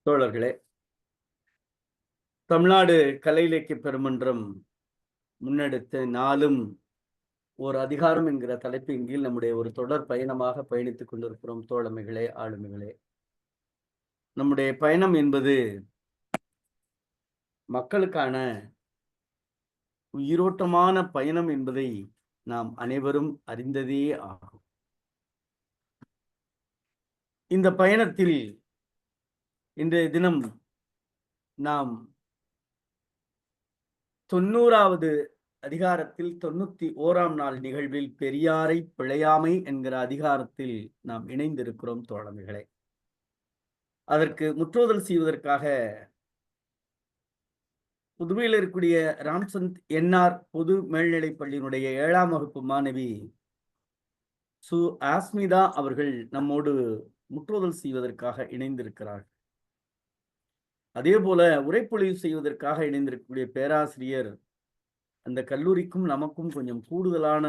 தோழர்களே, தமிழ்நாடு கலை இலக்கிய பெருமன்றம் முன்னெடுத்த நாளும் ஓர் அதிகாரம் என்கிற தலைப்பின் கீழ் நம்முடைய ஒரு தொடர் பயணமாக பயணித்துக் கொண்டிருக்கிறோம். தோழமைகளே, ஆளுமைகளே, நம்முடைய பயணம் என்பது மக்களுக்கான உயிரோட்டமான பயணம் என்பதை நாம் அனைவரும் அறிந்ததே ஆகும். இந்த பயணத்தில் இன்றைய தினம் நாம் 90வது அதிகாரத்தில் 91ஆம் நாள் நிகழ்வில் பெரியாரை பிழையாமை என்கிற அதிகாரத்தில் நாம் இணைந்திருக்கிறோம் தோழமைகளே. அதற்கு முற்றோதல் செய்வதற்காக புதுவையில் இருக்கக்கூடிய ராம்சந்த் என்ஆர் பொது மேல்நிலைப் பள்ளியினுடைய 7ஆம் வகுப்பு மாணவி சு ஆஸ்மிதா அவர்கள் நம்மோடு முற்றோதல் செய்வதற்காக இணைந்திருக்கிறார். அதே போல உரைப்பொழிவு செய்வதற்காக இணைந்திருக்கக்கூடிய பேராசிரியர், அந்த கல்லூரிக்கும் நமக்கும் கொஞ்சம் கூடுதலான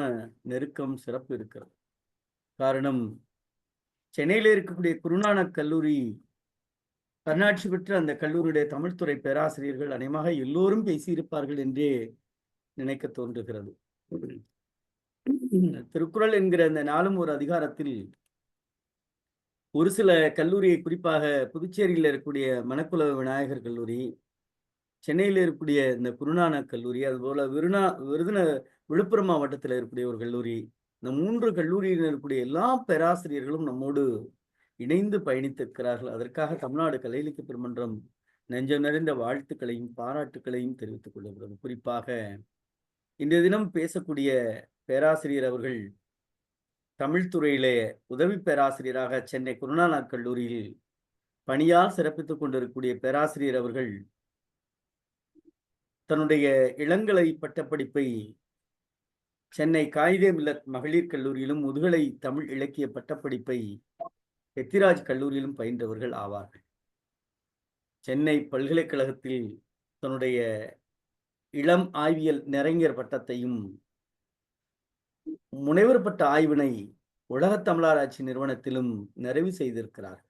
நெருக்கம், சிறப்பு இருக்கிறது. காரணம், சென்னையில் இருக்கக்கூடிய குருநானக் கல்லூரி தன்னாட்சி பெற்ற அந்த கல்லூரியுடைய தமிழ்துறை பேராசிரியர்கள் அநேகமாக எல்லோரும் பேசியிருப்பார்கள் என்றே நினைக்க தோன்றுகிறது. திருக்குறள் என்கிற இந்த நாளும் ஒரு அதிகாரத்தில் ஒரு சில கல்லூரியை, குறிப்பாக புதுச்சேரியில் இருக்கக்கூடிய மணக்குள விநாயகர் கல்லூரி, சென்னையில் இருக்கக்கூடிய இந்த குருநானக் கல்லூரி, அதுபோல விழுப்புரம் மாவட்டத்தில் இருக்கக்கூடிய ஒரு கல்லூரி, இந்த 3 கல்லூரியில் இருக்கக்கூடிய எல்லா பேராசிரியர்களும் நம்மோடு இணைந்து பயணித்திருக்கிறார்கள். அதற்காக தமிழ்நாடு கலை இலக்கிய பெருமன்றம் நெஞ்சம் நிறைந்த வாழ்த்துக்களையும் பாராட்டுக்களையும் தெரிவித்துக் கொள்கிறது. குறிப்பாக இன்றைய தினம் பேசக்கூடிய பேராசிரியர் அவர்கள் தமிழ்துறையிலே உதவி பேராசிரியராக சென்னை குருநானக் கல்லூரியில் பணியால் சிறப்பித்துக் கொண்டிருக்கக்கூடிய பேராசிரியர் அவர்கள் தன்னுடைய இளங்கலை பட்டப்படிப்பை சென்னை காயிதே மில்லத் மகளிர் கல்லூரியிலும், முதுகலை தமிழ் இலக்கிய பட்டப்படிப்பை எத்திராஜ் கல்லூரியிலும் பயின்றவர்கள் ஆவார்கள். சென்னை பல்கலைக்கழகத்தில் தன்னுடைய இளம் ஆய்வியல் நிறைஞர் பட்டத்தையும், முனைவர் பட்ட ஆய்வினை உலகத் தமிழாராய்ச்சி நிறுவனத்திலும் நிறைவு செய்திருக்கிறார்.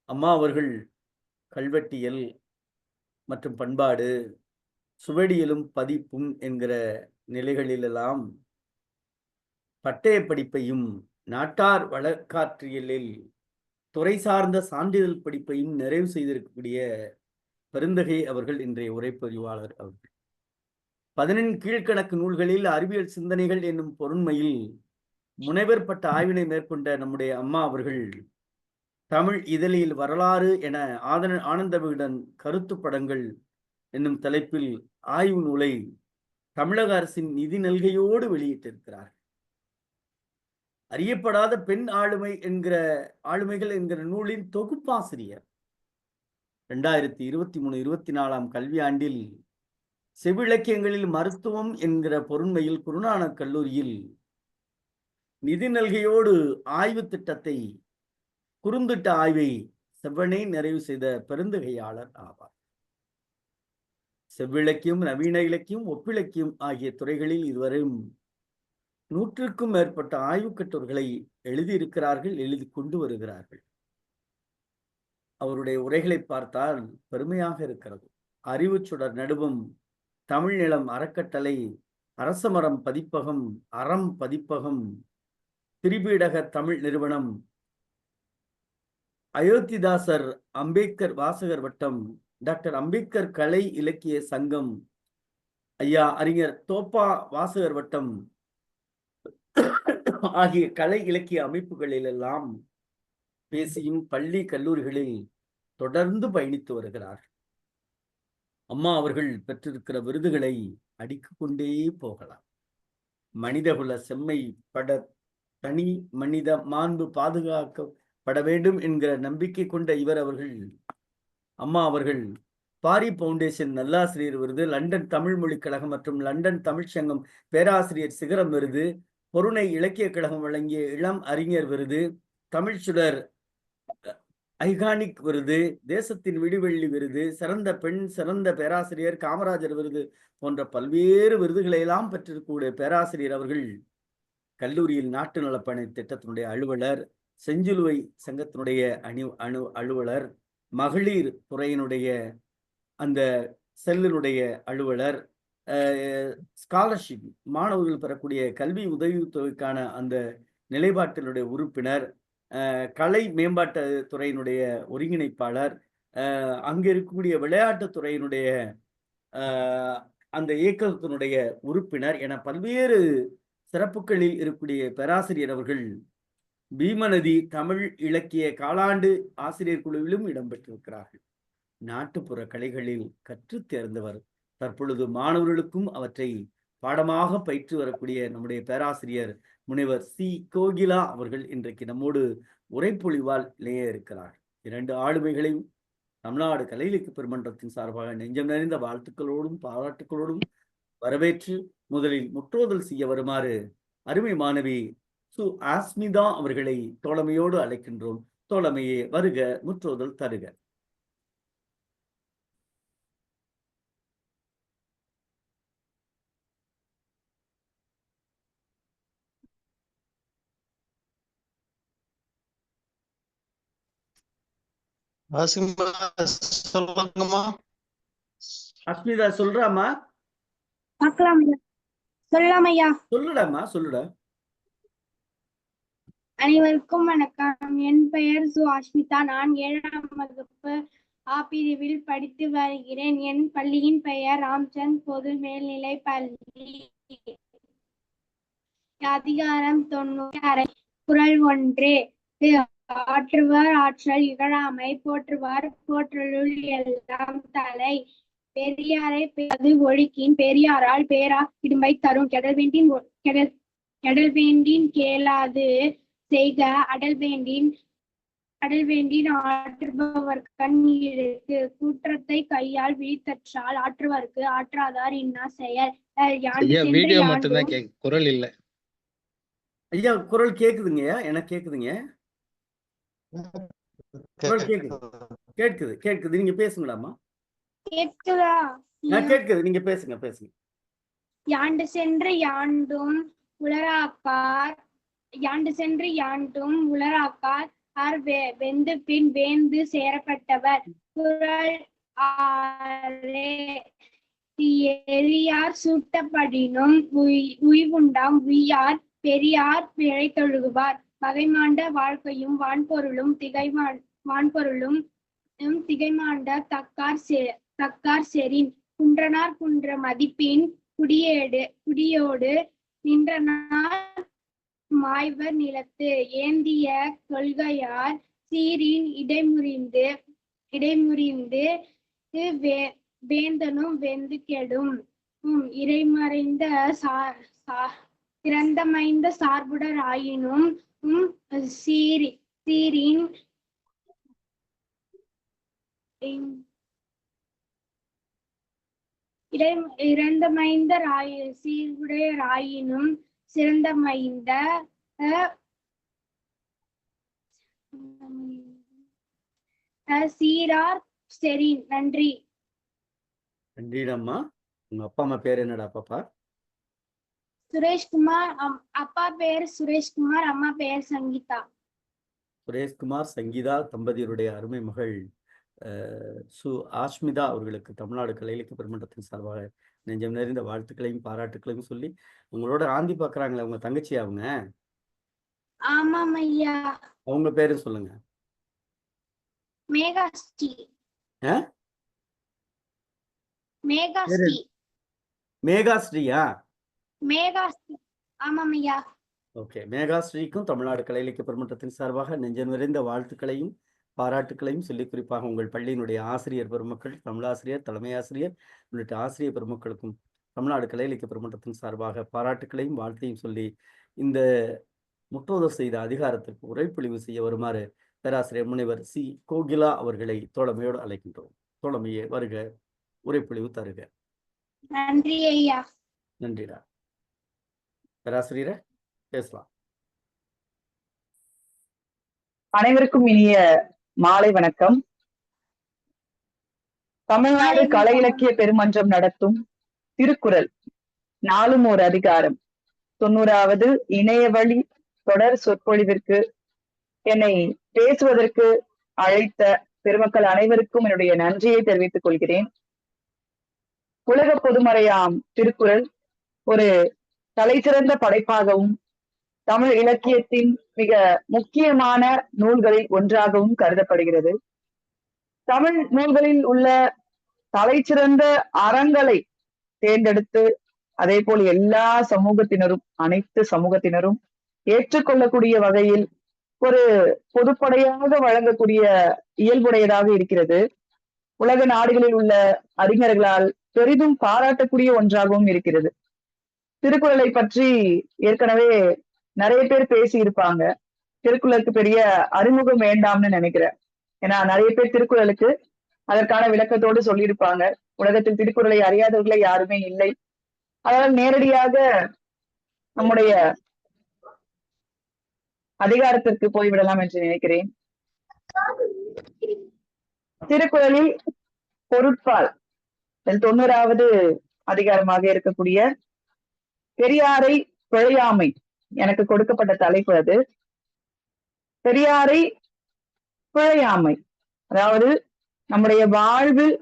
அம்மா அவர்கள் கல்வெட்டியல் மற்றும் பண்பாடு, சுவடியிலும் பதிப்பும் என்கிற நிலைகளிலெல்லாம் பட்டய படிப்பையும், நாட்டார் வழக்காற்றியலில் துறை சார்ந்த சான்றிதழ் படிப்பையும் நிறைவு செய்திருக்கக்கூடிய பெருந்தகை அவர்கள் இன்றைய உரைப்பதிவாளர் அவர்கள். 14 கீழ்கணக்கு நூல்களில் அறிவியல் சிந்தனைகள் என்னும் பொருண்மையில் முனைவர் பட்ட ஆய்வினை மேற்கொண்ட நம்முடைய அம்மா அவர்கள் தமிழ் இதழில் வரலாறு என ஆனந்த விகடன் கருத்து படங்கள் என்னும் தலைப்பில் ஆய்வு நூலை தமிழக அரசின் நிதி நல்கையோடு வெளியிட்டிருக்கிறார். அறியப்படாத பெண் ஆளுமைகள் என்கிற நூலின் தொகுப்பாசிரியர். 2023-24 கல்வியாண்டில் செவிலக்கியங்களில் மருத்துவம் என்கிற பொருண்மையில் குருநானக் கல்லூரியில் நிதி நல்கையோடு ஆய்வு திட்டத்தை, குறுந்திட்ட ஆய்வை செவ்வனே நிறைவு செய்த பெருந்தகையாளர் ஆவார். செவ்விலக்கியம், நவீன இலக்கியம், ஒப்பிலக்கியம் ஆகிய துறைகளில் இதுவரையும் 100க்கும் மேற்பட்ட ஆய்வுக் கட்டுரைகளை எழுதியிருக்கிறார்கள், எழுதி கொண்டு வருகிறார்கள். அவருடைய உரைகளை பார்த்தால் பெருமையாக இருக்கிறது. அறிவு சுடர் நடுவம், தமிழ் நிலம் அறக்கட்டளை, அரசமரம் பதிப்பகம், அறம் பதிப்பகம், திரிபீடக தமிழ் நிறுவனம், அயோத்திதாசர் அம்பேத்கர் வாசகர் வட்டம், டாக்டர் அம்பேத்கர் கலை இலக்கிய சங்கம், ஐயா அறிஞர் தோப்பா வாசகர் வட்டம் ஆகிய கலை இலக்கிய அமைப்புகளில் எல்லாம் பேசியும் பள்ளி கல்லூரிகளில் தொடர்ந்து பயணித்து வருகிறார். அம்மா அவர்கள் பெற்றிருக்கிற விருதுகளை அடுக்கிக் கொண்டே போகலாம். மனிதகுல செம்மை பட தனி மனித மாண்பு பாதுகாக்கப்பட வேண்டும் என்கிற நம்பிக்கை கொண்ட அம்மா அவர்கள் பாரி பவுண்டேஷன் நல்லாசிரியர் விருது, லண்டன் தமிழ் மொழிக் கழகம் மற்றும் லண்டன் தமிழ்ச் சங்கம் பேராசிரியர் சிகரம் விருது, பொருணை இலக்கிய கழகம் வழங்கிய இளம் அறிஞர் விருது, தமிழ் சுடர் ஐகானிக் விருது, தேசத்தின் விடிவெள்ளி விருது, சிறந்த பெண், சிறந்த பேராசிரியர், காமராஜர் விருது போன்ற பல்வேறு விருதுகளை எல்லாம் பெற்றிருக்கக்கூடிய பேராசிரியர் அவர்கள் கல்லூரியில் நாட்டு நலப்பணி திட்டத்தினுடைய அலுவலர், செஞ்சிலுவை சங்கத்தினுடைய அலுவலர், மகளிர் துறையினுடைய அந்த செல்லினுடைய அலுவலர், ஸ்காலர்ஷிப் மாணவர்கள் பெறக்கூடிய கல்வி உதவித்தொகைக்கான அந்த நிலைப்பாட்டினுடைய உறுப்பினர், கலை மேம்பாட்டு துறையினுடைய ஒருங்கிணைப்பாளர், அங்க இருக்கக்கூடிய விளையாட்டுத் துறையினுடைய அந்த இயக்கத்தினுடைய உறுப்பினர் என பல்வேறு சிறப்புகளில் இருக்கக்கூடிய பேராசிரியர் அவர்கள் பீமநதி தமிழ் இலக்கிய காலாண்டு ஆசிரியர் குழுவிலும் இடம்பெற்றிருக்கிறார்கள். நாட்டுப்புற கலைகளில் கற்றுத் தேர்ந்தவர். தற்பொழுது மாணவர்களுக்கும் அவற்றை பாடமாக பயிற்று வரக்கூடிய நம்முடைய பேராசிரியர் முனைவர் சி. கோகிலா அவர்கள் இன்றைக்கு நம்மோடு உரைப்பொழிவால் இணைய இருக்கிறார். 2 ஆளுமைகளையும் தமிழ்நாடு கலை இலக்கிய பெருமன்றத்தின் சார்பாக நெஞ்சம் நிறைந்த வாழ்த்துக்களோடும் பாராட்டுகளோடும் வரவேற்று முதலில் முற்றோதல் செய்ய வருமாறு அருமை மாணவி சு. ஆஸ்மிதா அவர்களை தோழமையோடு அழைக்கின்றோம். தோழமையே வருக, முற்றோதல் தருக. சொல்லுங்கம்மா. அஸ்மிதா சொல்றாமா? சொல்லலாம் ஐயா. சொல்லுடாமா, சொல்லுடா. அனைவருக்கும் வணக்கம். என் பெயர் சு. அஸ்மிதா. நான் 7ஆம் வகுப்பு ஆ பிரிவில் படித்து வருகிறேன். என் பள்ளியின் பெயர் ராம்சந்த் பொது மேல்நிலைப் பள்ளி. அதிகாரம் 96. குறள் 1. ஆற்றுவர் ஆற்றல் இகழாமை, போற்றுவார் போற்றலுள் எல்லாம் தலை. பெரியாரை பேது ஒழுக்கின், பெரியாரால் பேரா இடும்பை தரும். கெடல் வேண்டின் கேளாது செய்க, அடல் வேண்டின் ஆற்றுபவர் கண் இருக்கு. கூற்றத்தை கையால் விழித்தற்றால் ஆற்றுவர்க்கு ஆற்றாதார் இன்னா செயல். வீடியோ மட்டும்தான் குரல் இல்ல. ஐயா குரல் கேக்குதுங்க, எனக்கு கேக்குதுங்க. குரல் கேக்குது. நீங்க பேசுங்களாமா. கேக்குதா? கேக்குது, நீங்க பேசுங்க. யாண்டு சென்று யாண்டும் உளராக்கார் வெந்து பின் வேந்து சேரப்பட்டவர். குறள் 6. எரியார் சூட்டப்படினும் உய்வுண்டாம், உய்யார் பெரியார் பிழைத்தொழுகுவார். பகைமாண்ட வாழ்க்கையும் வான்பொருளும் திகைமாண்ட தக்கார் செறின். குன்றனார் குன்ற மதிப்பின் குடியோடு நின்றனார் மாய்வர் நிலத்து. ஏந்திய கொள்கையார் சீரின் இடைமுறிந்து வேந்தனும் வெந்து கெடும். இறைமறைந்த இறந்தமைந்த சார்புடர் ஆயினும் சீரின் இறந்தமைந்த சீர்குடையராயினும் சிறந்தமைந்த சீரார் செறின். நன்றி. நன்றிடம்மா. உங்க அப்பா அம்மா பேர் என்னடா பாப்பா? சுரேஷ்குமார். அப்பா பேர் சுரேஷ்குமார், அம்மா பேர் சங்கீதா. சுரேஷ்குமார் சங்கீதா தம்பதியருடைய அருமை மகள் சு. ஆஸ்மிதா அவர்களுக்கு தமிழ்நாடு கலை இலக்கிய பெருமன்றத்தின் சார்பாக நெஞ்சம் நிறைந்த வாழ்த்துக்களையும் பாராட்டுக்களையும் சொல்லி, உங்களோட ஆந்தி பாக்குறாங்களே உங்க தங்கச்சி அவங்க? ஆமாம் ஐயா. அவங்க பேரு சொல்லுங்க. மேகாஸ்ரீ. மேகாஸ்ரீயா? மேகாஸ்ரீ. ஆமாம் ஐயா. ஓகே. மேகாஸ்ரீக்கும் தமிழ்நாடு கலை இலக்கிய பெருமன்றத்தின் சார்பாக நெஞ்சம் நிறைந்த வாழ்த்துக்களையும் பாராட்டுக்களையும் சொல்லி, குறிப்பாக உங்கள் பள்ளியினுடைய ஆசிரியர் பெருமக்கள், தமிழாசிரியர், தலைமை ஆசிரியர் உள்ளிட்ட ஆசிரியர் பெருமக்களுக்கும் தமிழ்நாடு கலை இலக்கிய பெருமன்றத்தின் சார்பாக பாராட்டுக்களையும் வாழ்த்தையும் சொல்லி, இந்த முற்றோதல் செய்த அதிகாரத்திற்கு உரைப்பொழிவு செய்ய வருமாறு பேராசிரியர் முனைவர் சி. கோகிலா அவர்களை தோழமையோடு அழைக்கின்றோம். தோழமையே வருக, உரைப்பொழிவு தருக. நன்றி ஐயா. நன்றிடா. பேராசிரியரை பேசலாம். அனைவருக்கும் இனிய மாலை வணக்கம். தமிழ்நாடு கலை இலக்கிய பெருமன்றம் நடத்தும் திருக்குறள் நாளும் ஒரு அதிகாரம் 90வது இணையவழி தொடர் சொற்பொழிவிற்கு என்னை பேசுவதற்கு அழைத்த பெருமக்கள் அனைவருக்கும் என்னுடைய நன்றியை தெரிவித்துக் கொள்கிறேன். உலக பொதுமறையாம் திருக்குறள் ஒரு தலைசிறந்த படைப்பாகவும் தமிழ் இலக்கியத்தின் மிக முக்கியமான நூல்களில் ஒன்றாகவும் கருதப்படுகிறது. தமிழ் நூல்களில் உள்ள தலைசிறந்த அறங்களை தேர்ந்தெடுத்து அதே போல் எல்லா சமூகத்தினரும் அனைத்து சமூகத்தினரும் ஏற்றுக்கொள்ளக்கூடிய வகையில் ஒரு பொதுப்படையாக வழங்கக்கூடிய இயல்புடையதாக இருக்கிறது. உலக நாடுகளில் உள்ள அறிஞர்களால் பெரிதும் பாராட்டக்கூடிய ஒன்றாகவும் இருக்கிறது. திருக்குறளை பற்றி ஏற்கனவே நிறைய பேர் பேசி இருப்பாங்க. திருக்குறளுக்கு பெரிய அறிமுகம் வேண்டாம்னு நினைக்கிறேன். ஏன்னா நிறைய பேர் திருக்குறளுக்கு அதற்கான விளக்கத்தோடு சொல்லியிருப்பாங்க. உலகத்தில் திருக்குறளை அறியாதவர்களே யாருமே இல்லை. அதனால் நேரடியாக நம்முடைய அதிகாரத்திற்கு போய்விடலாம் என்று நினைக்கிறேன். திருக்குறளில் பொருட்பால் 90வது அதிகாரமாக இருக்கக்கூடிய பெரியாரை பிழையாமை எனக்கு கொடுக்கப்பட்ட தலைப்பு. அது பெரியாரை பிழையாமை, அதாவது நம்முடைய வாழ்வில்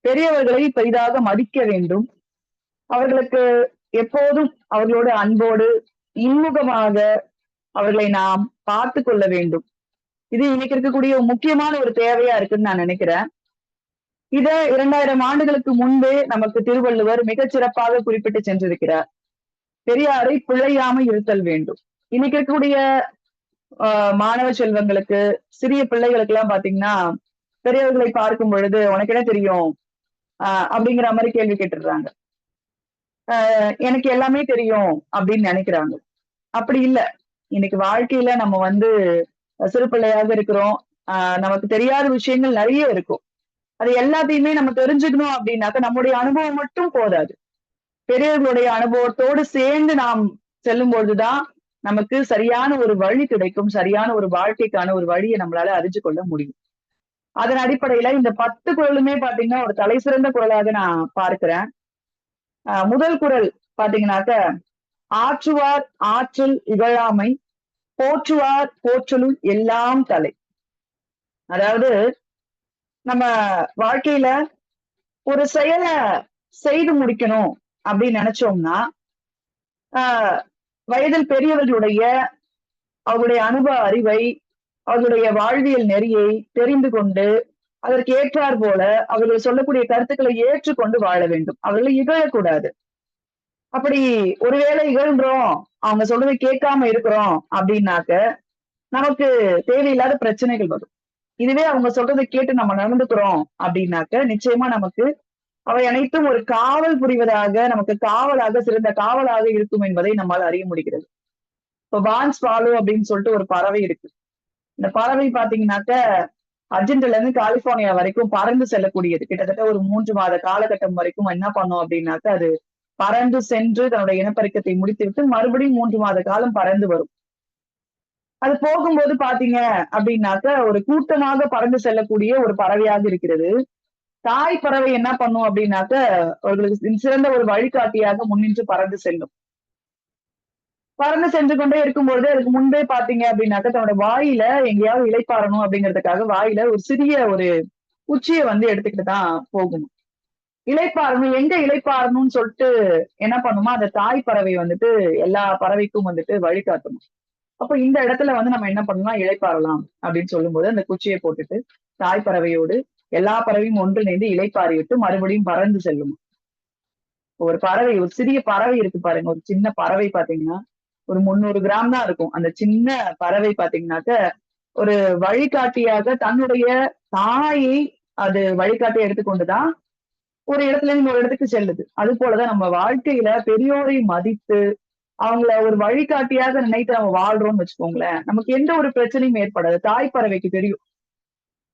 பெரியவர்களை பெரிதாக மதிக்க வேண்டும், அவர்களுக்கு எப்போதும் அவர்களோடு அன்போடு இன்முகமாக அவர்களை நாம் பார்த்து கொள்ள வேண்டும். இது இன்னைக்கு இருக்கக்கூடிய முக்கியமான ஒரு தேவையா இருக்குன்னு நான் நினைக்கிறேன். இத 2000 ஆண்டுகளுக்கு முன்பே நமக்கு திருவள்ளுவர் மிகச் சிறப்பாக குறிப்பிட்டு சென்றிருக்கிறார். பெரியாரை பிழையாமை இருத்தல் வேண்டும். இன்னைக்கு இருக்கக்கூடிய மாணவ செல்வங்களுக்கு, சிறிய பிள்ளைகளுக்கு எல்லாம் பாத்தீங்கன்னா பெரியவர்களை பார்க்கும் பொழுது உனக்கு என்ன தெரியும் அப்படிங்கிற மாதிரி கேள்வி கேட்டுடுறாங்க. எனக்கு எல்லாமே தெரியும் அப்படின்னு நினைக்கிறாங்க. அப்படி இல்லை. இன்னைக்கு வாழ்க்கையில நம்ம சிறு பிள்ளையாக இருக்கிறோம். நமக்கு தெரியாத விஷயங்கள் நிறைய இருக்கும். அது எல்லாத்தையுமே நம்ம தெரிஞ்சுக்கணும் அப்படின்னாக்க நம்முடைய அனுபவம் மட்டும் போதாது. பெரியவர்களுடைய அனுபவத்தோடு சேர்ந்து நாம் செல்லும் பொழுதுதான் நமக்கு சரியான ஒரு வழி கிடைக்கும். சரியான ஒரு வாழ்க்கைக்கான ஒரு வழியை நம்மளால அறிஞ்சு கொள்ள முடியும். அதன் அடிப்படையில இந்த 10 குறளுமே பாத்தீங்கன்னா ஒரு தலை சிறந்த குறளாக நான் பார்க்கிறேன். முதல் குறள் பாத்தீங்கன்னாக்க, ஆற்றுவார் ஆற்றல் இகழாமை, போற்றுவார் போற்றலும் எல்லாம் தலை. அதாவது நம்ம வாழ்க்கையில ஒரு செயலை செய்து முடிக்கணும் அப்படின்னு நினைச்சோம்னா வயதில் பெரியவர்களுடைய அவர்களுடைய அனுபவ அறிவை, அவர்களுடைய வாழ்வியல் நெறியை தெரிந்து கொண்டு அதற்கு ஏற்றார் போல அவர்கள் சொல்லக்கூடிய கருத்துக்களை ஏற்றுக்கொண்டு வாழ வேண்டும். அவர்களை இகழக்கூடாது. அப்படி ஒருவேளை இகழ்ன்றோம், அவங்க சொல்றதை கேட்காம இருக்கிறோம் அப்படின்னாக்க நமக்கு தேவையில்லாத பிரச்சனைகள் வரும். இதுவே அவங்க சொல்றதை கேட்டு நம்ம நடந்துக்கிறோம் அப்படின்னாக்க நிச்சயமா நமக்கு அவை அனைத்தும் ஒரு காவல் புரிவதாக, நமக்கு காவலாக, சிறந்த காவலாக இருக்கும் என்பதை நம்மால் அறிய முடிகிறது. இப்போ பான்ஸ் பாலு அப்படின்னு சொல்லிட்டு ஒரு பறவை இருக்கு. இந்த பறவை பாத்தீங்கன்னாக்க அர்ஜென்டினால இருந்து கலிபோர்னியா வரைக்கும் பறந்து செல்லக்கூடியது. கிட்டத்தட்ட ஒரு 3 மாத காலகட்டம் வரைக்கும் என்ன பண்ணும் அப்படின்னாக்க, அது பறந்து சென்று தன்னுடைய இனப்பெருக்கத்தை முடித்துவிட்டு மறுபடியும் 3 மாத காலம் பறந்து வரும். அது போகும்போது பாத்தீங்க அப்படின்னாக்க ஒரு கூட்டமாக பறந்து செல்லக்கூடிய ஒரு பறவையாக இருக்கிறது. தாய் பறவை என்ன பண்ணும் அப்படின்னாக்க அவர்களுக்கு சிறந்த ஒரு வழிகாட்டியாக முன்னின்று பறந்து செல்லும். பறந்து சென்று கொண்டே இருக்கும்பொழுது அதுக்கு முன்பே பாத்தீங்க அப்படின்னாக்க தன்னோட வாயில எங்கேயாவது இளைப்பாறணும் அப்படிங்கிறதுக்காக வாயில ஒரு சிறிய ஒரு குச்சியை எடுத்துக்கிட்டு தான் போகும். இளைப்பாறணும், எங்க இளைப்பாறணும்னு சொல்லிட்டு என்ன பண்ணுமா, அந்த தாய் பறவை எல்லா பறவைக்கும் வழிகாட்டணும். அப்ப இந்த இடத்துல நம்ம என்ன பண்ணலாம், இளைப்பாறலாம் அப்படின்னு சொல்லும் போது அந்த குச்சியை போட்டுட்டு தாய் பறவையோடு எல்லா பறவையும் ஒன்றிணைந்து இளைப்பாறி விட்டு மறுபடியும் பறந்து செல்லும். ஒரு பறவை, ஒரு சிறிய பறவை இருக்கு பாருங்க, ஒரு சின்ன பறவை பாத்தீங்கன்னா ஒரு 300 கிராம் தான் இருக்கும். அந்த சின்ன பறவை பாத்தீங்கன்னாக்க ஒரு வழிகாட்டியாக தன்னுடைய தாயை அது வழிகாட்டி எடுத்துக்கொண்டுதான் ஒரு இடத்துல இருந்து ஒரு இடத்துக்கு செல்லுது. அது போலதான் நம்ம வாழ்க்கையில பெரியோரை மதித்து அவங்கள ஒரு வழிகாட்டியாக நினைத்து நம்ம வாழ்றோம்னு வச்சுக்கோங்களேன், நமக்கு எந்த ஒரு பிரச்சனையும் ஏற்படாது. தாய் பறவைக்கு தெரியும்,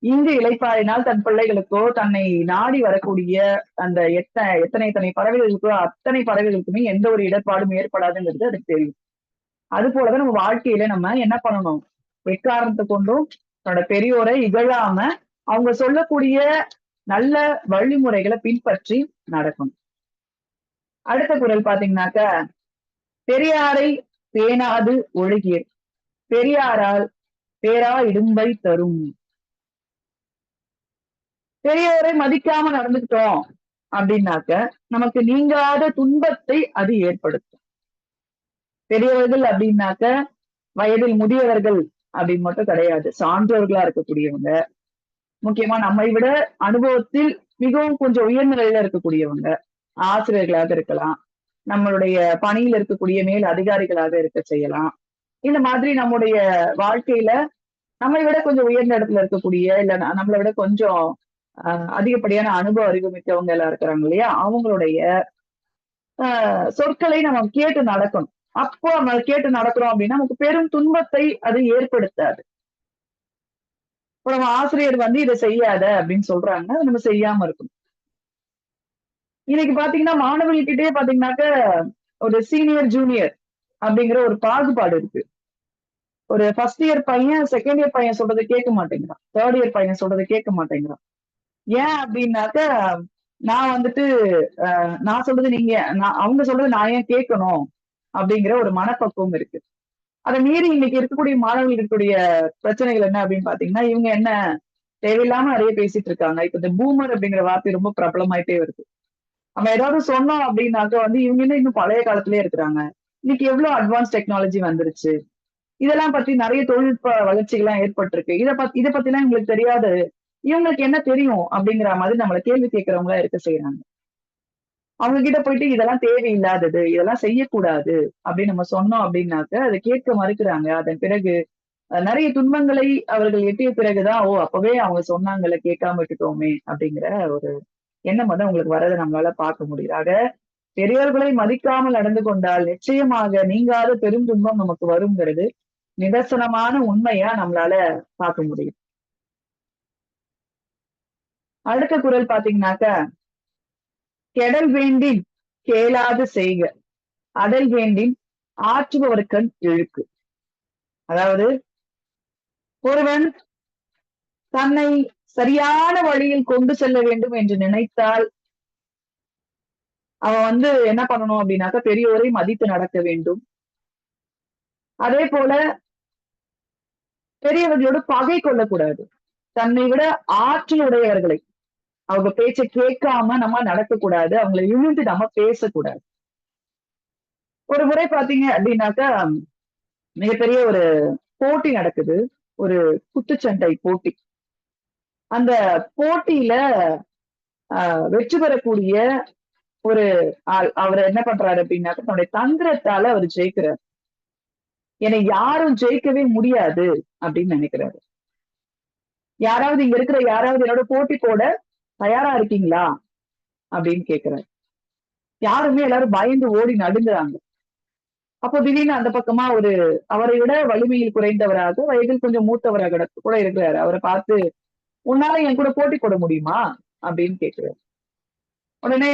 இங்கு இளைப்பாறினால் தன் பிள்ளைகளுக்கோ தன்னை நாடி வரக்கூடிய அந்த எத்தனை பறவைகளுக்கோ அத்தனை பறவைகளுக்குமே எந்த ஒரு இடர்பாடும் ஏற்படாதுங்கிறது அதுக்கு தெரியும். அது போலதான் நம்ம வாழ்க்கையில நம்ம என்ன பண்ணணும், எக்காரணத்தை கொண்டும் தன்னோட பெரியோரை இகழாம அவங்க சொல்லக்கூடிய நல்ல வழிமுறைகளை பின்பற்றி நடக்கணும். அடுத்த குறள் பாத்தீங்கன்னாக்க, பெரியாரை பேணாது ஒழுகீர், பெரியாரால் பேரா இடும்பை தரும். பெரியவரை மதிக்காம நடந்துக்கிட்டோம் அப்படின்னாக்க நமக்கு நீங்காத துன்பத்தை அது ஏற்படுத்தும். பெரியவர்கள் அப்படின்னாக்க வயதில் முதியவர்கள் அப்படின்னு மட்டும் கிடையாது. சான்றோர்களா இருக்கக்கூடியவங்க, முக்கியமா நம்மை விட அனுபவத்தில் மிகவும் கொஞ்சம் உயர்நிலையில இருக்கக்கூடியவங்க, ஆசிரியர்களாக இருக்கலாம், நம்மளுடைய பணியில் இருக்கக்கூடிய மேல் அதிகாரிகளாக இருக்க செய்யலாம். இந்த மாதிரி நம்முடைய வாழ்க்கையில நம்மை விட கொஞ்சம் உயர்ந்த இடத்துல இருக்கக்கூடிய, இல்ல நம்மளை விட கொஞ்சம் அதிகப்படியான அனுபவ அறிவு மிக்கவங்க எல்லாம் இருக்கிறாங்க இல்லையா, அவங்களுடைய சொற்களை நம்ம கேட்டு நடக்கணும். அப்போ நம்ம கேட்டு நடக்கிறோம் அப்படின்னா நமக்கு பெரும் துன்பத்தை அது ஏற்படுத்தாது. இப்போ நம்ம ஆசிரியர் வந்து இதை செய்யாத அப்படின்னு சொல்றாங்க, நம்ம செய்யாம இருக்கணும். இன்னைக்கு பாத்தீங்கன்னா மாணவர்கள்கிட்டயே பாத்தீங்கன்னாக்க ஒரு சீனியர் ஜூனியர் அப்படிங்கிற ஒரு பாகுபாடு இருக்கு. ஒரு ஃபர்ஸ்ட் இயர் பையன் செகண்ட் இயர் பையன் சொல்றதை கேட்க மாட்டேங்கிறான், தேர்ட் இயர் பையன் சொல்றதை கேட்க மாட்டேங்கிறான். ஏன் அப்படின்னாக்க நான் வந்துட்டு நான் சொல்றது நீங்க அவங்க சொல்றது நான் ஏன் கேட்கணும் அப்படிங்கிற ஒரு மனப்பக்குவம் இருக்கு. அதை மீறி இன்னைக்கு இருக்கக்கூடிய மாணவர்களுக்கு இருக்கக்கூடிய பிரச்சனைகள் என்ன அப்படின்னு பாத்தீங்கன்னா, இவங்க என்ன தேவையில்லாம நிறைய பேசிட்டு இருக்காங்க. இப்ப இந்த பூமர் அப்படிங்கிற வார்த்தை ரொம்ப பிரபலமாயிட்டே வருது. நம்ம ஏதாவது சொன்னோம் அப்படின்னாக்க வந்து இவங்க இன்னும் பழைய காலத்திலேயே இருக்கிறாங்க. இன்னைக்கு எவ்வளவு அட்வான்ஸ் டெக்னாலஜி வந்துருச்சு, இதெல்லாம் பத்தி நிறைய தொழில்நுட்ப வளர்ச்சிகள்லாம் ஏற்பட்டிருக்கு, இதை பத்தி எல்லாம் இவங்களுக்கு தெரியாது, இவங்களுக்கு என்ன தெரியும் அப்படிங்கிற மாதிரி நம்மள கேள்வி கேட்கறவங்களா இருக்க செய்யறாங்க. அவங்க கிட்ட போயிட்டு இதெல்லாம் தேவையில்லாதது, இதெல்லாம் செய்யக்கூடாது அப்படின்னு நம்ம சொன்னோம் அப்படின்னாக்க அதை கேட்க மறுக்கிறாங்க. அதன் பிறகு நிறைய துன்பங்களை அவர்கள் எட்டிய பிறகுதான் அப்பவே அவங்க சொன்னாங்கல்ல, கேட்காம விட்டுட்டோமே அப்படிங்கிற ஒரு எண்ணம் வந்து அவங்களுக்கு வரதை நம்மளால பார்க்க முடியாது. பெரியவர்களை மதிக்காமல் நடந்து கொண்டால் நிச்சயமாக நீங்காத பெரும் துன்பம் நமக்கு வருங்கிறது நிதர்சனமான உண்மையா நம்மளால பார்க்க முடியும். அடுத்த குறள் பாத்தீங்கன்னாக்க, கெடல் வேண்டின் கேளாது செய்க, அடல் வேண்டின் ஆற்றுபவர்கண் இழுக்கு. அதாவது ஒருவன் தன்னை சரியான வழியில் கொண்டு செல்ல வேண்டும் என்று நினைத்தால் அவன் வந்து என்ன பண்ணணும் அப்படின்னாக்க பெரியோரை மதித்து நடக்க வேண்டும். அதே போல பெரியவர்களோடு பகை கொள்ளக்கூடாது. தன்னை விட ஆற்றல் உடையவர்களை அவங்க பேச்சை கேட்காம நம்ம நடக்கக்கூடாது, அவங்களை இழுந்து நம்ம பேசக்கூடாது. ஒரு முறை பாத்தீங்க அப்படின்னாக்கா மிகப்பெரிய ஒரு போட்டி நடக்குது, ஒரு குத்துச்சண்டை போட்டி. அந்த போட்டியில வெற்றி பெறக்கூடிய ஒரு ஆள் அவர் என்ன பண்றாரு அப்படின்னாக்க தன்னுடைய தந்திரத்தால அவர் ஜெயிக்கிறார். என்னை யாரும் ஜெயிக்கவே முடியாது அப்படின்னு நினைக்கிறாரு. யாராவது இங்க இருக்கிற யாராவது என்னோட போட்டி போட தயாரா இருக்கீங்களா அப்படின்னு கேட்கிறாரு. யாருமே எல்லாரும் பயந்து ஓடி நடுங்குறாங்க. அப்போ திடீர்னு அந்த பக்கமா ஒரு அவரை விட வலிமையில் குறைந்தவராக வயதில் கொஞ்சம் மூத்தவராக கூட இருக்கிறாரு. அவரை பார்த்து, உன்னால என் கூட போட்டி போட முடியுமா அப்படின்னு கேட்கிறாரு. உடனே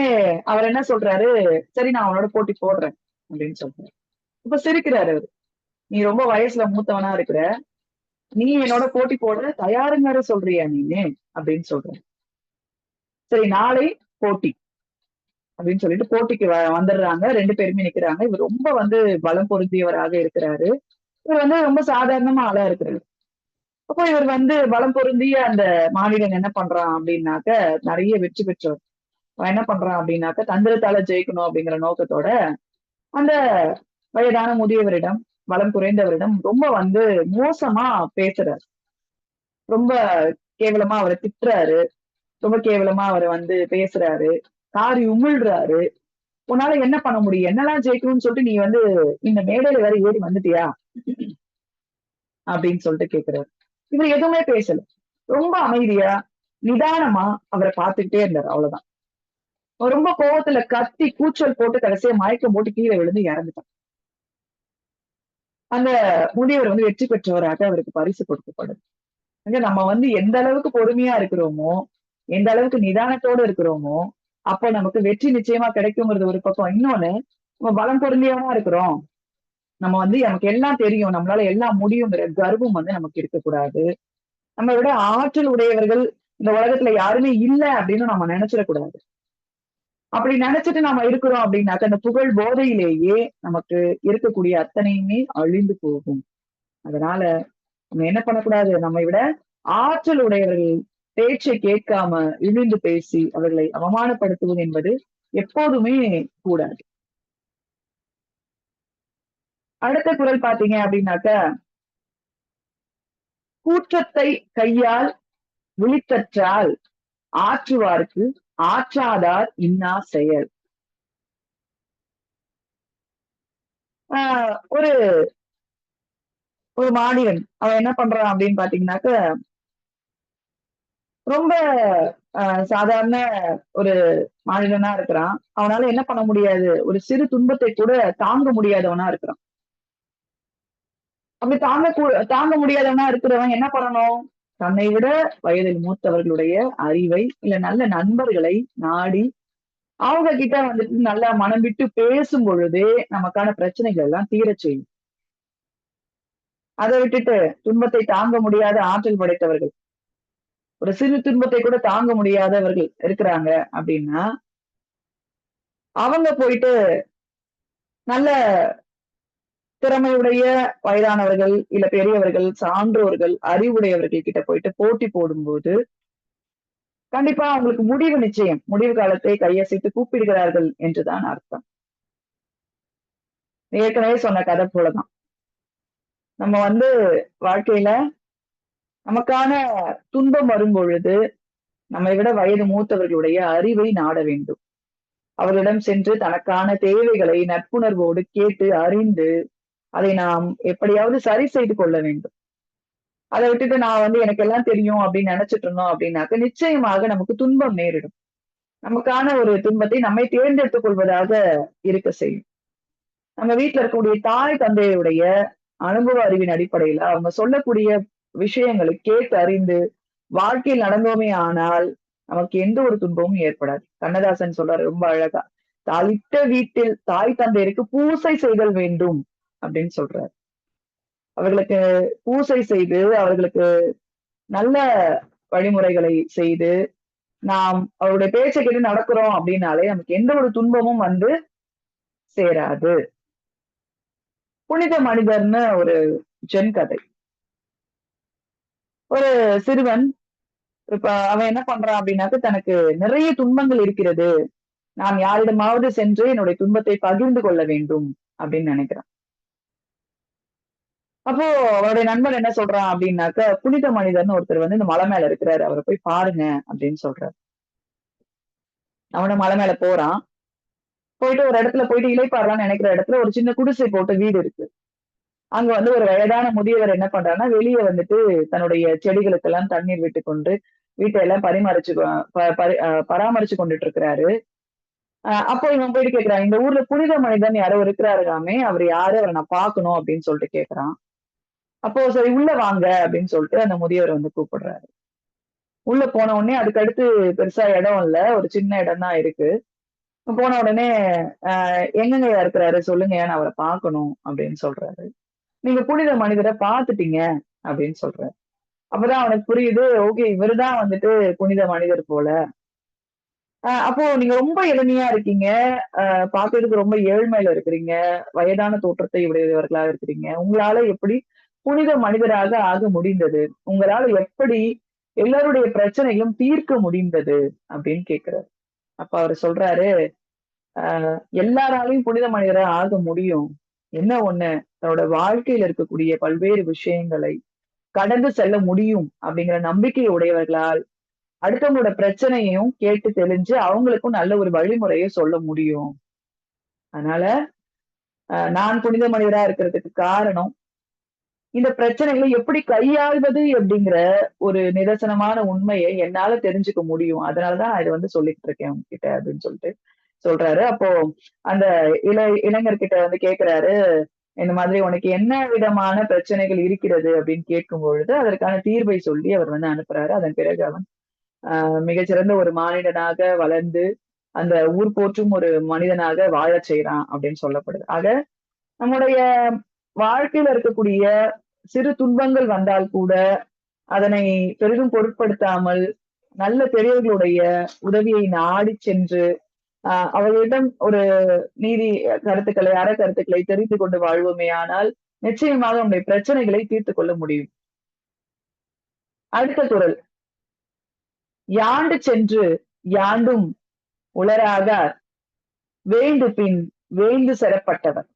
அவர் என்ன சொல்றாரு, சரி நான் அவனோட போட்டி போடுறேன் அப்படின்னு சொல்றாரு. இப்ப சிரிக்கிறாரு அவரு. நீ ரொம்ப வயசுல மூத்தவனா இருக்கிற, நீ என்னோட போட்டி போட தயாருங்கிற சொல்றியா நீனு அப்படின்னு சொல்றேன். சரி நாளை போட்டி அப்படின்னு சொல்லிட்டு போட்டிக்கு வந்துடுறாங்க. 2 பேருமே நிக்கிறாங்க. இவர் ரொம்ப வந்து பலம் பொருந்தியவராக இருக்கிறாரு, இவர் வந்து ரொம்ப சாதாரணமா ஆளா இருக்கிறாரு. அப்போ இவர் வந்து பலம் பொருந்திய அந்த மாநிலம் என்ன பண்றான் அப்படின்னாக்க நிறைய வெற்றி பெற்றவர். என்ன பண்றான் அப்படின்னாக்க தந்திரத்தால ஜெயிக்கணும் அப்படிங்கிற நோக்கத்தோட அந்த வயதான முதியவரிடம், பலம் குறைந்தவரிடம் ரொம்ப வந்து மோசமா பேசுறாரு. ரொம்ப கேவலமா அவரை திட்டுறாரு, ரொம்ப கேவலமா அவரை வந்து பேசுறாரு, காரி உமிழ்றாரு. உன்னால என்ன பண்ண முடியும், என்னெல்லாம் ஜெயிக்கணும்னு சொல்லிட்டு நீ வந்து இந்த மேடையில வேற ஏறி வந்துட்டியா அப்படின்னு சொல்லிட்டு கேட்கிறாரு. இவர் எதுவுமே பேசல, ரொம்ப அமைதியா நிதானமா அவரை பார்த்துக்கிட்டே இருந்தாரு. அவ்வளவுதான். ரொம்ப கோவத்துல கத்தி கூச்சல் போட்டு கடைசியா மயக்கம் போட்டு கீழே விழுந்து இறந்துட்டான். அந்த முதியவர் வந்து வெற்றி பெற்றவராக அவருக்கு பரிசு கொடுக்கப்படுது. நம்ம வந்து எந்த அளவுக்கு பொறுமையா இருக்கிறோமோ, எந்த அளவுக்கு நிதானத்தோடு இருக்கிறோமோ, அப்ப நமக்கு வெற்றி நிச்சயமா கிடைக்குங்கிறது ஒரு பக்கம். இன்னொன்னு, நம்ம பலம் பொருந்தியவனா இருக்கிறோம், நம்ம வந்து நமக்கு எல்லாம் தெரியும், நம்மளால எல்லாம் முடியுங்கிற கர்வம் வந்து நமக்கு இருக்கக்கூடாது. நம்ம விட ஆற்றல் உடையவர்கள் இந்த உலகத்துல யாருமே இல்லை அப்படின்னு நம்ம நினைச்சிடக்கூடாது. அப்படி நினைச்சிட்டு நம்ம இருக்கிறோம் அப்படின்னாக்க அந்த புகழ் போதையிலேயே நமக்கு இருக்கக்கூடிய அத்தனையுமே அழிந்து போகும். அதனால நம்ம என்ன பண்ணக்கூடாது, நம்மை விட ஆற்றல் உடையவர்கள் பேச்சை கேட்காம இழிந்து பேசி அவர்களை அவமானப்படுத்துவது என்பது எப்போதுமே கூடாது. அடுத்த குறள் பாத்தீங்க அப்படின்னாக்க, கூற்றத்தை கையால் விழித்தற்றால் ஆற்றுவார்க்கு ஆற்றாதார் இன்னா செயல். ஒரு ஒரு மாநிலன் அவன் என்ன பண்றான் அப்படின்னு பாத்தீங்கன்னாக்க, ரொம்ப சாதாரண ஒரு மாநிலனா இருக்கிறான். அவனால என்ன பண்ண முடியாது, ஒரு சிறு துன்பத்தை கூட தாங்க முடியாதவனா இருக்கிறான். அப்படி தாங்க முடியாதவனா இருக்கிறவன் என்ன பண்ணணும்? தன்னை விட வயதில் மூத்தவர்களுடைய அறிவை இல்ல நல்ல நண்பர்களை நாடி அவங்க கிட்ட வந்துட்டு நல்லா மனம் விட்டு பேசும் பொழுதே நமக்கான பிரச்சனைகள் எல்லாம் தீரச் செய்யும். அதை விட்டுட்டு துன்பத்தை தாங்க முடியாத ஆற்றல் படைத்தவர்கள், ஒரு சிறு துன்பத்தை கூட தாங்க முடியாதவர்கள் இருக்கிறாங்க அப்படின்னா, அவங்க போயிட்டு நல்ல திறமையுடைய வயதானவர்கள் இல்ல பெரியவர்கள், சான்றோர்கள், அறிவுடையவர்கள் கிட்ட போயிட்டு போட்டி போடும்போது கண்டிப்பா அவங்களுக்கு முடிவு நிச்சயம். முடிவு காலத்தை கையசைத்து கூப்பிடுகிறார்கள் என்றுதான் அர்த்தம். ஏற்கனவே சொன்ன கதை போலதான். நம்ம வாழ்க்கையில நமக்கான துன்பம் வரும் பொழுது நம்மை விட வயது மூத்தவர்களுடைய அறிவை நாட வேண்டும். அவர்களிடம் சென்று தனக்கான தேவைகளை நட்புணர்வோடு கேட்டு அறிந்து அதை நாம் எப்படியாவது சரி செய்து கொள்ள வேண்டும். அதை விட்டுட்டு நான் எனக்கு எல்லாம் தெரியும் அப்படின்னு நினைச்சிட்டு இருந்தோம் அப்படின்னாக்க நிச்சயமாக நமக்கு துன்பம் நேரிடும். நமக்கான ஒரு துன்பத்தை நம்மை தேர்ந்தெடுத்துக் கொள்வதாக இருக்க செய்யும். நம்ம வீட்டுல இருக்கக்கூடிய தாய் தந்தையுடைய அனுபவ அறிவின் அடிப்படையில அவங்க சொல்லக்கூடிய விஷயங்களை கேட்டு அறிந்து வாழ்க்கையில் நடந்தோமே ஆனால் நமக்கு எந்த ஒரு துன்பமும் ஏற்படாது. கண்ணதாசன் சொல்றாரு ரொம்ப அழகா, தாளிட்ட வீட்டில் தாய் தந்தையருக்கு பூசை செய்தல் வேண்டும் அப்படின்னு சொல்றாரு. அவர்களுக்கு பூசை செய்து அவர்களுக்கு நல்ல வழிமுறைகளை செய்து நாம் அவருடைய பேச்சை கேட்டு நடக்கிறோம் அப்படின்னாலே நமக்கு எந்த ஒரு துன்பமும் சேராது. புனித மனிதர்னு ஒரு ஜென் கதை. ஒரு சிறுவன் இப்ப அவன் என்ன பண்றான் அப்படின்னாக்க, தனக்கு நிறைய துன்பங்கள் இருக்கிறது, நான் யாரிடமாவது சென்று என்னுடைய துன்பத்தை பகிர்ந்து கொள்ள வேண்டும் அப்படின்னு நினைக்கிறான். அப்போ அவருடைய நண்பன் என்ன சொல்றான் அப்படின்னாக்க, புனித மனிதர்னு ஒருத்தர் இந்த மலை மேல இருக்கிறாரு, அவரை போய் பாருங்க அப்படின்னு சொல்றாரு. அவன மலை மேல போறான். போயிட்டு ஒரு இடத்துல போயிட்டு இளைப்பாறலாம்னு நினைக்கிற இடத்துல ஒரு சின்ன குடிசை போட்ட வீடு இருக்கு. அங்க ஒரு வயதான முதியவர் என்ன பண்றாருன்னா, வெளியே தன்னுடைய செடிகளுக்கு எல்லாம் தண்ணீர் விட்டு கொண்டு வீட்டை எல்லாம் பராமரிச்சு கொண்டுட்டு இருக்கிறாரு. அப்போ இவன் போயிட்டு கேட்கிறான், இந்த ஊர்ல புனித மனிதன் யாரோ இருக்கிறாருக்காமே, அவர் யாரு, அவரை நான் பார்க்கணும் அப்படின்னு சொல்லிட்டு கேட்கிறான். அப்போ சரி உள்ள வாங்க அப்படின்னு சொல்லிட்டு அந்த முதியவர் கூப்பிடுறாரு. உள்ள போன உடனே அதுக்கு அடுத்து பெருசா இடம் இல்ல, ஒரு சின்ன இடம் தான் இருக்கு. போன உடனே எங்கங்கயா இருக்கிறாரு சொல்லுங்க, நான் அவரை பார்க்கணும் அப்படின்னு சொல்றாரு. நீங்க புனித மனிதரை பார்த்துட்டீங்க அப்படின்னு சொல்றாரு. அப்பதான் அவனுக்கு புரியுது, ஓகே இவருதான் புனித மனிதர் போல. அப்போ நீங்க ரொம்ப இளமையா இருக்கீங்க, பாக்குறதுக்கு ரொம்ப ஏழ்மையில இருக்கிறீங்க, வயதான தோற்றத்தை உடையவர்களாக இருக்கிறீங்க, உங்களால எப்படி புனித மனிதராக ஆக முடிந்தது, உங்களால எப்படி எல்லாருடைய பிரச்சனைகளும் தீர்க்க முடிந்தது அப்படின்னு கேக்குறாரு. அப்ப அவர் சொல்றாரு, எல்லாராலையும் புனித மனிதரா ஆக முடியும், என்ன ஒண்ணு, தன்னோட வாழ்க்கையில இருக்கக்கூடிய பல்வேறு விஷயங்களை கடந்து செல்ல முடியும் அப்படிங்கிற நம்பிக்கை உடையவர்களால் அடுத்தவங்களோட பிரச்சனையையும் கேட்டு தெளிஞ்சு அவங்களுக்கும் நல்ல ஒரு வழிமுறையை சொல்ல முடியும். அதனால நான் புனித மனிதரா இருக்கிறதுக்கு காரணம் இந்த பிரச்சனைகளை எப்படி கையாள்வது அப்படிங்கிற ஒரு நிதர்சனமான உண்மையை என்னால தெரிஞ்சுக்க முடியும். அதனாலதான் நான் இதை சொல்லிட்டு இருக்கேன் உங்ககிட்ட அப்படின்னு சொல்லிட்டு சொல்றாரு. அப்போ அந்த இளைஞர்கிட்ட கேக்குறாரு, இந்த மாதிரி உனக்கு என்ன விதமான பிரச்சனைகள் இருக்கிறது அப்படின்னு கேட்கும் பொழுது அதற்கான தீர்வை சொல்லி அவர் அனுப்புறாரு. அதன் பிறகு அவன் மிகச்சிறந்த ஒரு மானிடனாக வளர்ந்து அந்த ஊர் போற்றும் ஒரு மனிதனாக வாழச் செய்யறான் அப்படின்னு சொல்லப்படுது. ஆக நம்முடைய வாழ்க்கையில இருக்கக்கூடிய சிறு துன்பங்கள் வந்தால் கூட அதனை பெரிதும் பொருட்படுத்தாமல் நல்ல பெரியவர்களுடைய உதவியை நாடி சென்று அவர்களிடம் ஒரு நீதி கருத்துக்களை, அற கருத்துக்களை தெரிந்து கொண்டு வாழ்வோமேயானால் நிச்சயமாக நம்முடைய பிரச்சனைகளை தீர்த்து கொள்ள முடியும். அடுத்த குறள், யாண்டு சென்று யாண்டும் உளராகார் வேண்டு பின் வேந்து செறப்பட்டவர்.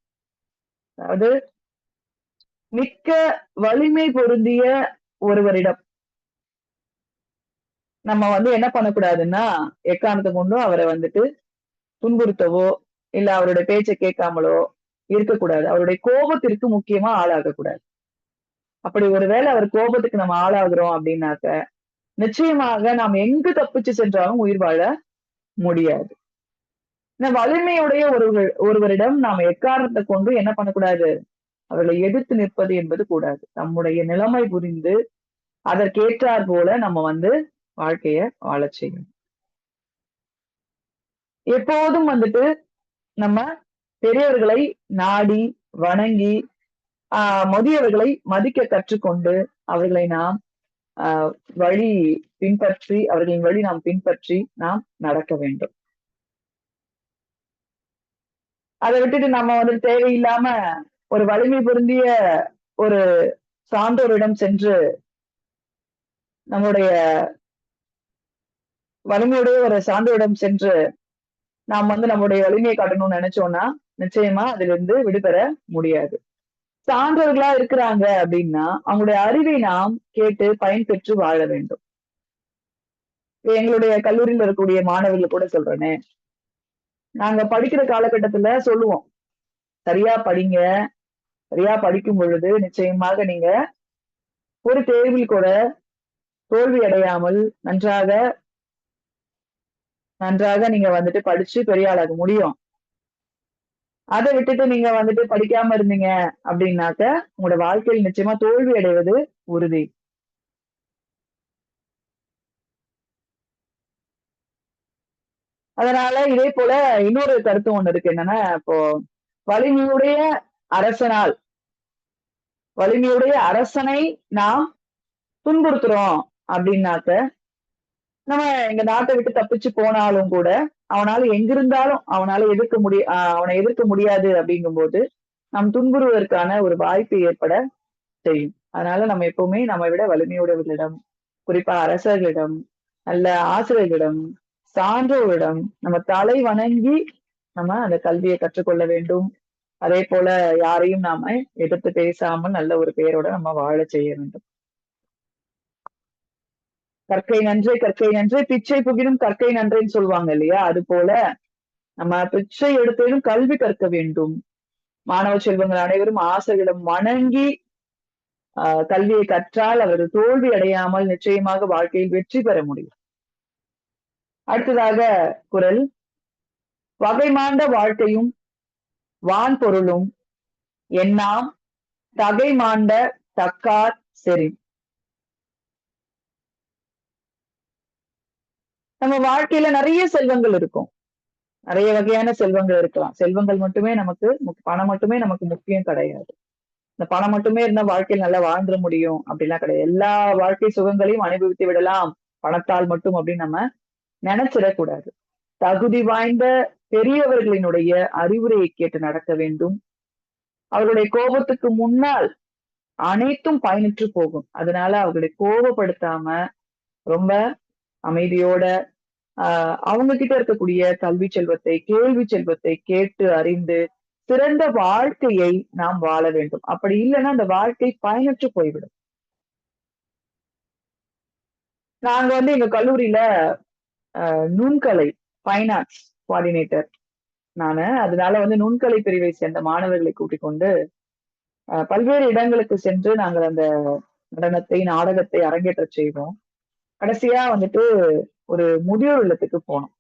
அதாவது மிக்க வலிமை பொருந்திய ஒருவரிடம் நம்ம என்ன பண்ணக்கூடாதுன்னா, எக்காரணத்தை கொண்டும் அவரை துன்புறுத்தவோ இல்ல அவருடைய பேச்சை கேட்காமலோ இருக்கக்கூடாது. அவருடைய கோபத்திற்கு முக்கியமா ஆளாகக்கூடாது. அப்படி ஒருவேளை அவர் கோபத்துக்கு நம்ம ஆளாகிறோம் அப்படின்னாக்க நிச்சயமாக நாம் எங்கு தப்பிச்சு சென்றாலும் உயிர் வாழ முடியாது. வலிமையுடைய ஒருவரிடம் நாம் எக்காரணத்தை கொண்டு என்ன பண்ணக்கூடாது, அவர்களை எதிர்த்து நிற்பது என்பது கூடாது. நம்முடைய நிலைமை புரிந்து அதற்கேற்றார் போல நம்ம வாழ்க்கைய வாழச் செய்யணும். எப்போதும் நம்ம பெரியவர்களை நாடி வணங்கி முதியவர்களை மதிக்க கற்றுக்கொண்டு அவர்களை நாம் வழி பின்பற்றி அவர்களின் வழி நாம் பின்பற்றி நாம் நடக்க வேண்டும். அதை விட்டுட்டு நம்ம தேவையில்லாம ஒரு வலிமை பொருந்திய ஒரு சான்றோரிடம் சென்று நம்முடைய வலிமையுடைய ஒரு சான்றோரிடம் சென்று நாம் நம்முடைய வலிமையை காட்டணும்னு நினைச்சோம்னா நிச்சயமா அதுல இருந்து விடுபெற முடியாது. சான்றோர்களா இருக்கிறாங்க அப்படின்னா அவங்களுடைய அறிவை நாம் கேட்டு பயன்பெற்று வாழ வேண்டும். எங்களுடைய கல்லூரியில் இருக்கக்கூடிய மாணவர்கள் கூட சொல்றேனே, நாங்க படிக்கிற காலகட்டத்துல சொல்லுவோம், சரியா படிங்க, சரியா படிக்கும் பொழுது நிச்சயமாக நீங்க ஒரு தேர்வில் கூட தோல்வி அடையாமல் நன்றாக நீங்க படிச்சு பெரிய ஆளாக முடியும். அதை விட்டுட்டு நீங்க படிக்காம இருந்தீங்க அப்படின்னாக்க உங்களோட வாழ்க்கையில் நிச்சயமா தோல்வி அடைவது உறுதி. அதனால இதே போல இன்னொரு கருத்து ஒண்ணு இருக்கு. என்னன்னா, இப்போ வலிமையுடைய அரசனை நாம் துன்புறுத்துறோம் அப்படின்னாக்க நம்ம எங்க நாட்டை விட்டு தப்பிச்சு போனாலும் கூட அவனால எங்கிருந்தாலும் அவனை எதிர்க்க முடியாது அப்படிங்கும் போது நாம் துன்புறுவதற்கான ஒரு வாய்ப்பு ஏற்பட செய்யும். அதனால நம்ம எப்பவுமே நம்மை விட வலிமையுடையவர்களிடம், குறிப்பா அரசர்களிடம், நல்ல ஆசிரியர்களிடம், சான்றோரிடம் நம்ம தலை வணங்கி நம்ம அந்த கல்வியை கற்றுக்கொள்ள வேண்டும். அதே போல யாரையும் நாம எதிர்த்து பேசாமல் நல்ல ஒரு பெயரோட நம்ம வாழ செய்ய வேண்டும். கற்கை நன்றே பிச்சை புகினும் கற்கை நன்றேன்னு சொல்லுவாங்க இல்லையா? அது போல நம்ம பிச்சை எடுத்ததும் கல்வி கற்க வேண்டும். மாணவ செல்வங்கள் அனைவரும் ஆசிரியரிடம் வணங்கி கல்வியை கற்றால் அவர்கள் தோல்வி அடையாமல் நிச்சயமாக வாழ்க்கையில் வெற்றி பெற முடியும். அடுத்ததாக குறள், வகைமாண்ட வாழ்க்கையும் வான் பொருளும் எண்ணாம் தகை மாண்ட தக்கார் செறி. நம்ம வாழ்க்கையில நிறைய செல்வங்கள் இருக்கும், நிறைய வகையான செல்வங்கள் இருக்கலாம். செல்வங்கள் மட்டுமே பணம் மட்டுமே நமக்கு முக்கியம் கிடையாது. இந்த பணம் மட்டுமே இருந்தா வாழ்க்கையில் நல்லா வாழ்ந்துட முடியும் அப்படிலாம் கிடையாது. எல்லா வாழ்க்கை சுகங்களையும் அனுபவித்து விடலாம் பணத்தால் மட்டும் அப்படின்னு நம்ம நினைச்சிடக்கூடாது. தகுதி வாய்ந்த பெரியவர்களினுடைய அறிவுரையை கேட்டு நடக்க வேண்டும். அவர்களுடைய கோபத்துக்கு முன்னால் அனைத்தும் பயனற்று போகும். அதனால அவர்களை கோபப்படுத்தாம ரொம்ப அமைதியோட அவங்க கிட்ட இருக்கக்கூடிய கல்வி செல்வத்தை, கேள்வி செல்வத்தை கேட்டு அறிந்து சிறந்த வாழ்க்கையை நாம் வாழ வேண்டும். அப்படி இல்லைன்னா அந்த வாழ்க்கை பயனற்று போய்விடும். நாங்க எங்க கல்லூரியில நுண்கலை ஃபைன் ஆர்ட்ஸ் கோஆர்டினேட்டர் நானு. அதனால நுண்கலை பிரிவை சேர்ந்த மாணவர்களை கூட்டிக் கொண்டு பல்வேறு இடங்களுக்கு சென்று நாங்கள் அந்த நடனத்தை, நாடகத்தை அரங்கேற்ற செய்வோம். கடைசியா ஒரு முதியோர் இல்லத்துக்கு போனோம்.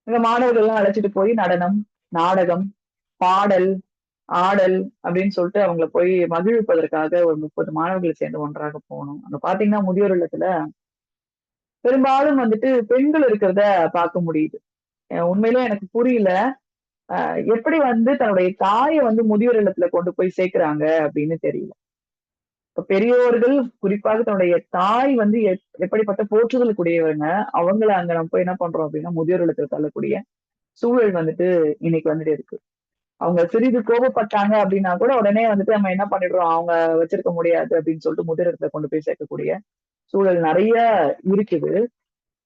இந்த மாணவர்கள் எல்லாம் அழைச்சிட்டு போய் நடனம், நாடகம், பாடல், ஆடல் அப்படின்னு சொல்லிட்டு அவங்கள போய் மகிழ்விப்பதற்காக ஒரு 30 மாணவர்களை சேர்ந்து ஒன்றாக போனோம். அங்க பாத்தீங்கன்னா முதியோர் இல்லத்துல பெரும்பாலும் பெண்கள் இருக்கிறத பார்க்க முடியுது. உண்மையிலே எனக்கு புரியல, எப்படி தன்னுடைய தாயை முதியோர் இல்லத்துல கொண்டு போய் சேர்க்கிறாங்க அப்படின்னு தெரியல. இப்ப பெரியோர்கள் குறிப்பாக தன்னுடைய தாய் எப்படிப்பட்ட போற்றுதலுக்குரியவங்க, அவங்கள அங்க நம்ம போய் என்ன பண்றோம் அப்படின்னா முதியோர் இல்லத்துல தள்ளக்கூடிய சூழல் இன்னைக்கு இருக்கு. அவங்க சிறிது கோபப்பட்டாங்க அப்படின்னா கூட உடனே நம்ம என்ன பண்ணிடுறோம், அவங்க வச்சிருக்க முடியாது அப்படின்னு சொல்லிட்டு முதியோர் இல்லத்துல கொண்டு போய் சேர்க்கக்கூடிய சூழல் நிறைய இருக்குது.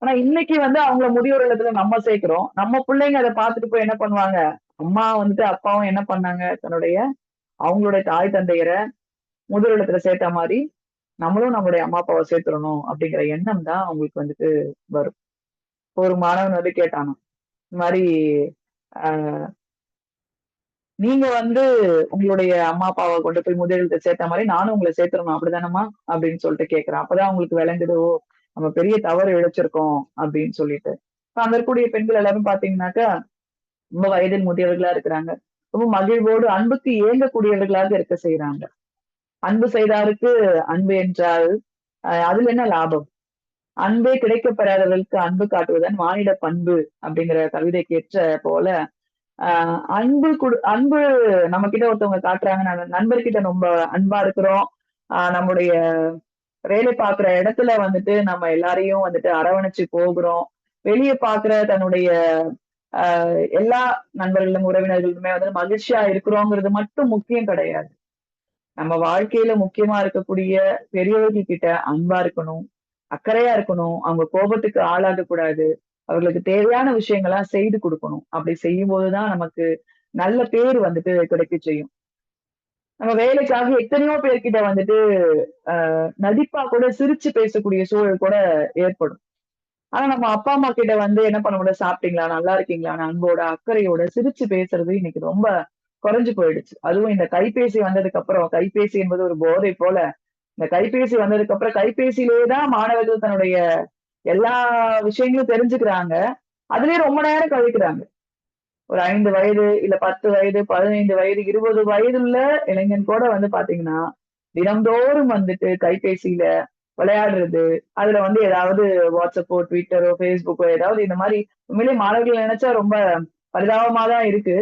ஆனா இன்னைக்கு வந்து அவங்கள முதியோர் இல்லத்துல நம்ம சேர்க்கிறோம். நம்ம பிள்ளைங்க அதை பார்த்துட்டு போய் என்ன பண்ணுவாங்க, அம்மா வந்துட்டு அப்பாவும் என்ன பண்ணாங்க, தன்னுடைய அவங்களுடைய தாய் தந்தையரை முதியோர் இல்லத்துல சேர்த்த மாதிரி நம்மளும் நம்மளுடைய அம்மா அப்பாவை சேர்த்துடணும் அப்படிங்கிற எண்ணம் தான் அவங்களுக்கு வந்துட்டு வரும். ஒரு மாணவன் வந்து கேட்டானா, இந்த மாதிரி ஆஹ் நீங்க வந்து உங்களுடைய அம்மா அப்பாவை கொண்டு போய் முதியோர் இல்லத்துல சேர்த்த மாதிரி நானும் உங்களை சேர்த்துடணும் அப்படிதானம்மா அப்படின்னு சொல்லிட்டு கேட்கிறான். அப்பதான் அவங்களுக்கு விளங்குது, ஓ நம்ம பெரிய தவறு இழைச்சிருக்கோம் அப்படின்னு சொல்லிட்டு. இப்ப அங்க இருக்கக்கூடிய பெண்கள் எல்லாரும் பாத்தீங்கன்னாக்கா ரொம்ப வயதில் முதியவர்களா இருக்கிறாங்க. ரொம்ப மகிழ்வோடு அன்புக்கு ஏங்கக்கூடியவர்களாக இருக்க செய்யறாங்க. அன்பு செய்தாருக்கு அன்பு என்றால் அதுல என்ன லாபம்? அன்பே கிடைக்கப்பெறாதவர்களுக்கு அன்பு காட்டுவதன் மானிட பண்பு அப்படிங்கிற கவிதைக்கு ஏற்ற போல அன்பு நம்ம கிட்ட ஒருத்தவங்க காட்டுறாங்க, நண்பர்கிட்ட ரொம்ப அன்பா இருக்கிறோம். நம்முடைய வேலை பார்க்குற இடத்துல வந்துட்டு நம்ம எல்லாரையும் வந்துட்டு அரவணைச்சு போகிறோம். வெளியே பார்க்குற தன்னுடைய எல்லா நண்பர்களும் உறவினர்களுமே வந்து மகிழ்ச்சியா இருக்கிறோங்கிறது மட்டும் முக்கியம் கிடையாது. நம்ம வாழ்க்கையில முக்கியமா இருக்கக்கூடிய பெரியவர்கள் கிட்ட அன்பா இருக்கணும், அக்கறையா இருக்கணும், அவங்க கோபத்துக்கு ஆளாக கூடாது, அவர்களுக்கு தேவையான விஷயங்களா செய்து கொடுக்கணும். அப்படி செய்யும் போதுதான் நமக்கு நல்ல பேர் வந்துட்டு கிடைக்க செய்யும். நம்ம வேலைக்காக எத்தனையோ பேர்கிட்ட வந்துட்டு நடிப்பா கூட சிரிச்சு பேசக்கூடிய சூழல் கூட ஏற்படும். ஆனா நம்ம அப்பா அம்மா கிட்ட வந்து என்ன பண்ண முடியும், சாப்பிட்டீங்களா, நல்லா இருக்கீங்களான்னு அன்போட அக்கறையோட சிரிச்சு பேசுறது இன்னைக்கு ரொம்ப குறைஞ்சு போயிடுச்சு. அதுவும் இந்த கைபேசி வந்ததுக்கு அப்புறம், கைபேசி என்பது ஒரு போதை போல, இந்த கைபேசி வந்ததுக்கு அப்புறம் கைபேசியிலேதான் மாணவர்கள் தன்னுடைய எல்லா விஷயங்களும் தெரிஞ்சுக்கிறாங்க. அதுலயே ரொம்ப நேரம் கழிக்கிறாங்க. ஒரு 5 வயது இல்ல 10 வயது 15 வயது 20 வயதுள்ள இளைஞன் கூட வந்து பாத்தீங்கன்னா தினம்தோறும் வந்துட்டு கைபேசியில விளையாடுறது, அதுல வந்து ஏதாவது வாட்ஸ்அப்போ ட்விட்டரோ ஃபேஸ்புக்கோ ஏதாவது இந்த மாதிரி உண்மையிலேயே மாணவர்கள் நினைச்சா ரொம்ப பரிதாபமா தான் இருக்கு.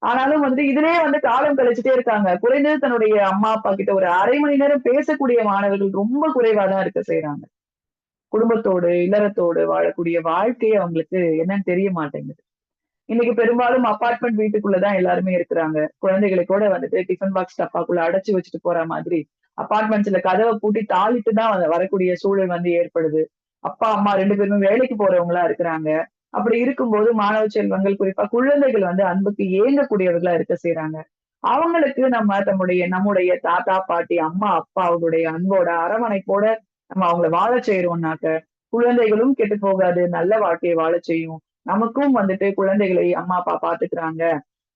ஆனாலும் வந்து இதுலயே வந்து காலம் கழிச்சுட்டே இருக்காங்க. குறைந்தது தன்னுடைய அம்மா அப்பா கிட்ட ஒரு அரை மணி நேரம் பேசக்கூடிய மாணவர்கள் ரொம்ப குறைவா தான் இருக்க செய்யறாங்க. குடும்பத்தோடு இல்லறத்தோடு வாழக்கூடிய வாழ்க்கை அவங்களுக்கு என்னன்னு தெரிய மாட்டேங்குது. இன்னைக்கு பெரும்பாலும் அபார்ட்மெண்ட் வீட்டுக்குள்ளதான் எல்லாருமே இருக்கிறாங்க. குழந்தைகளை கூட வந்துட்டு டிஃபன் பாக்ஸ் டப்பாக்குள்ள அடைச்சு வச்சுட்டு போற மாதிரி அபார்ட்மெண்ட்ஸ்ல கதவை பூட்டி தாளிட்டு தான் வரக்கூடிய சூழல் வந்து ஏற்படுது. அப்பா அம்மா 2 பேருமே வேலைக்கு போறவங்களா இருக்கிறாங்க. அப்படி இருக்கும்போது மாணவ செல்வங்கள் குறிப்பா குழந்தைகள் வந்து அன்புக்கு ஏங்கக்கூடியவர்களா இருக்க செய்யறாங்க. அவங்களுக்கு நம்ம நம்முடைய தாத்தா பாட்டி அம்மா அப்பா அவங்களுடைய அன்போட அரவணைப்போட நம்ம அவங்கள வாழ செய்யறோம்னாக்க குழந்தைகளும் கெட்டு போகாது, நல்ல வாழ்க்கையை வாழ செய்யும். நமக்கும் வந்துட்டு குழந்தைகளை அம்மா அப்பா பாத்துக்கிறாங்க,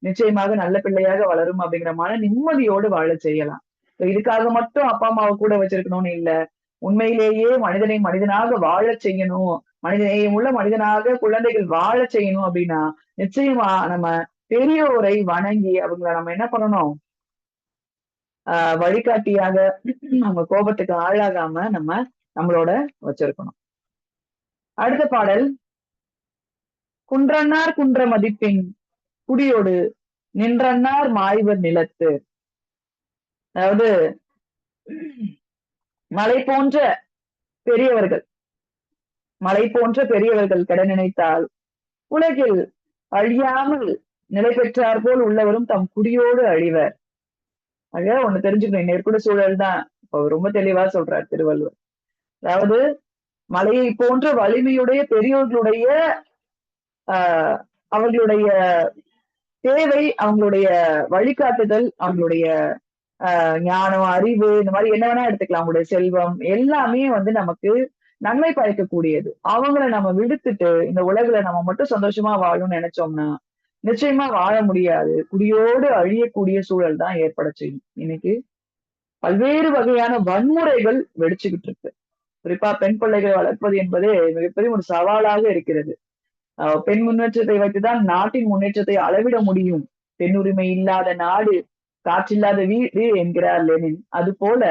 நிச்சயமாக நல்ல பிள்ளையாக வளரும் அப்படிங்கிற மன நிம்மதியோடு வாழ செய்யலாம். இதுக்காக மட்டும் அப்பா அம்மாவை கூட வச்சிருக்கணும்னு இல்ல, உண்மையிலேயே மனிதனை மனிதனாக வாழ செய்யணும், மனிதநேயம் உள்ள மனிதனாக குழந்தைகள் வாழ செய்யணும் அப்படின்னா நிச்சயமா நம்ம பெரியோரை வணங்கி அவங்கள நம்ம என்ன பண்ணணும், வழிகாட்டியாக நம்ம கோபத்துக்கு ஆளாகாம நம்ம நம்மளோட வச்சிருக்கணும். அடுத்த பாடல், குன்றன்னார் குன்ற மதிப்பின் குடியோடு நின்றன்னார் மாய்வர் நிலத்து. அதாவது மலை போன்ற பெரியவர்கள் மலை போன்ற பெரியவர்கள் கெட நினைத்தால் உலகில் அழியாமல் நிலை பெற்றார் போல் உள்ளவரும் தம் குடியோடு அழிவர். ஆக ஒண்ணு தெரிஞ்சுக்கணும், நெருக்குட சூழல் தான் ரொம்ப தெளிவா சொல்றார் திருவள்ளுவர். அதாவது மலையை போன்ற வலிமையுடைய பெரியோர்களுடைய அவர்களுடைய தேவை, அவங்களுடைய வழிகாட்டுதல், அவங்களுடைய ஞானம் அறிவு இந்த மாதிரி என்ன வேணா எடுத்துக்கலாம், அவங்களுடைய செல்வம் எல்லாமே வந்து நமக்கு நன்மை பயக்கக்கூடியது. அவங்கள நம்ம விடுத்துட்டு இந்த உலகுல நம்ம மட்டும் சந்தோஷமா வாழணும்னு நினைச்சோம்னா நிச்சயமா வாழ முடியாது. குடியோடு அழியக்கூடிய சூழல் தான் ஏற்பட செய்யும். இன்னைக்கு பல்வேறு வகையான வன்முறைகள் வெடிச்சுக்கிட்டு இருக்கு. குறிப்பா பெண் பிள்ளைகளை வளர்ப்பது என்பதே மிகப்பெரிய ஒரு சவாலாக இருக்கிறது. பெண் முன்னேற்றத்தை வைத்துதான் நாட்டின் முன்னேற்றத்தை அளவிட முடியும். பெண் உரிமை இல்லாத நாடு காற்றில்லாத வீடு என்கிறார் லெனின். அது போல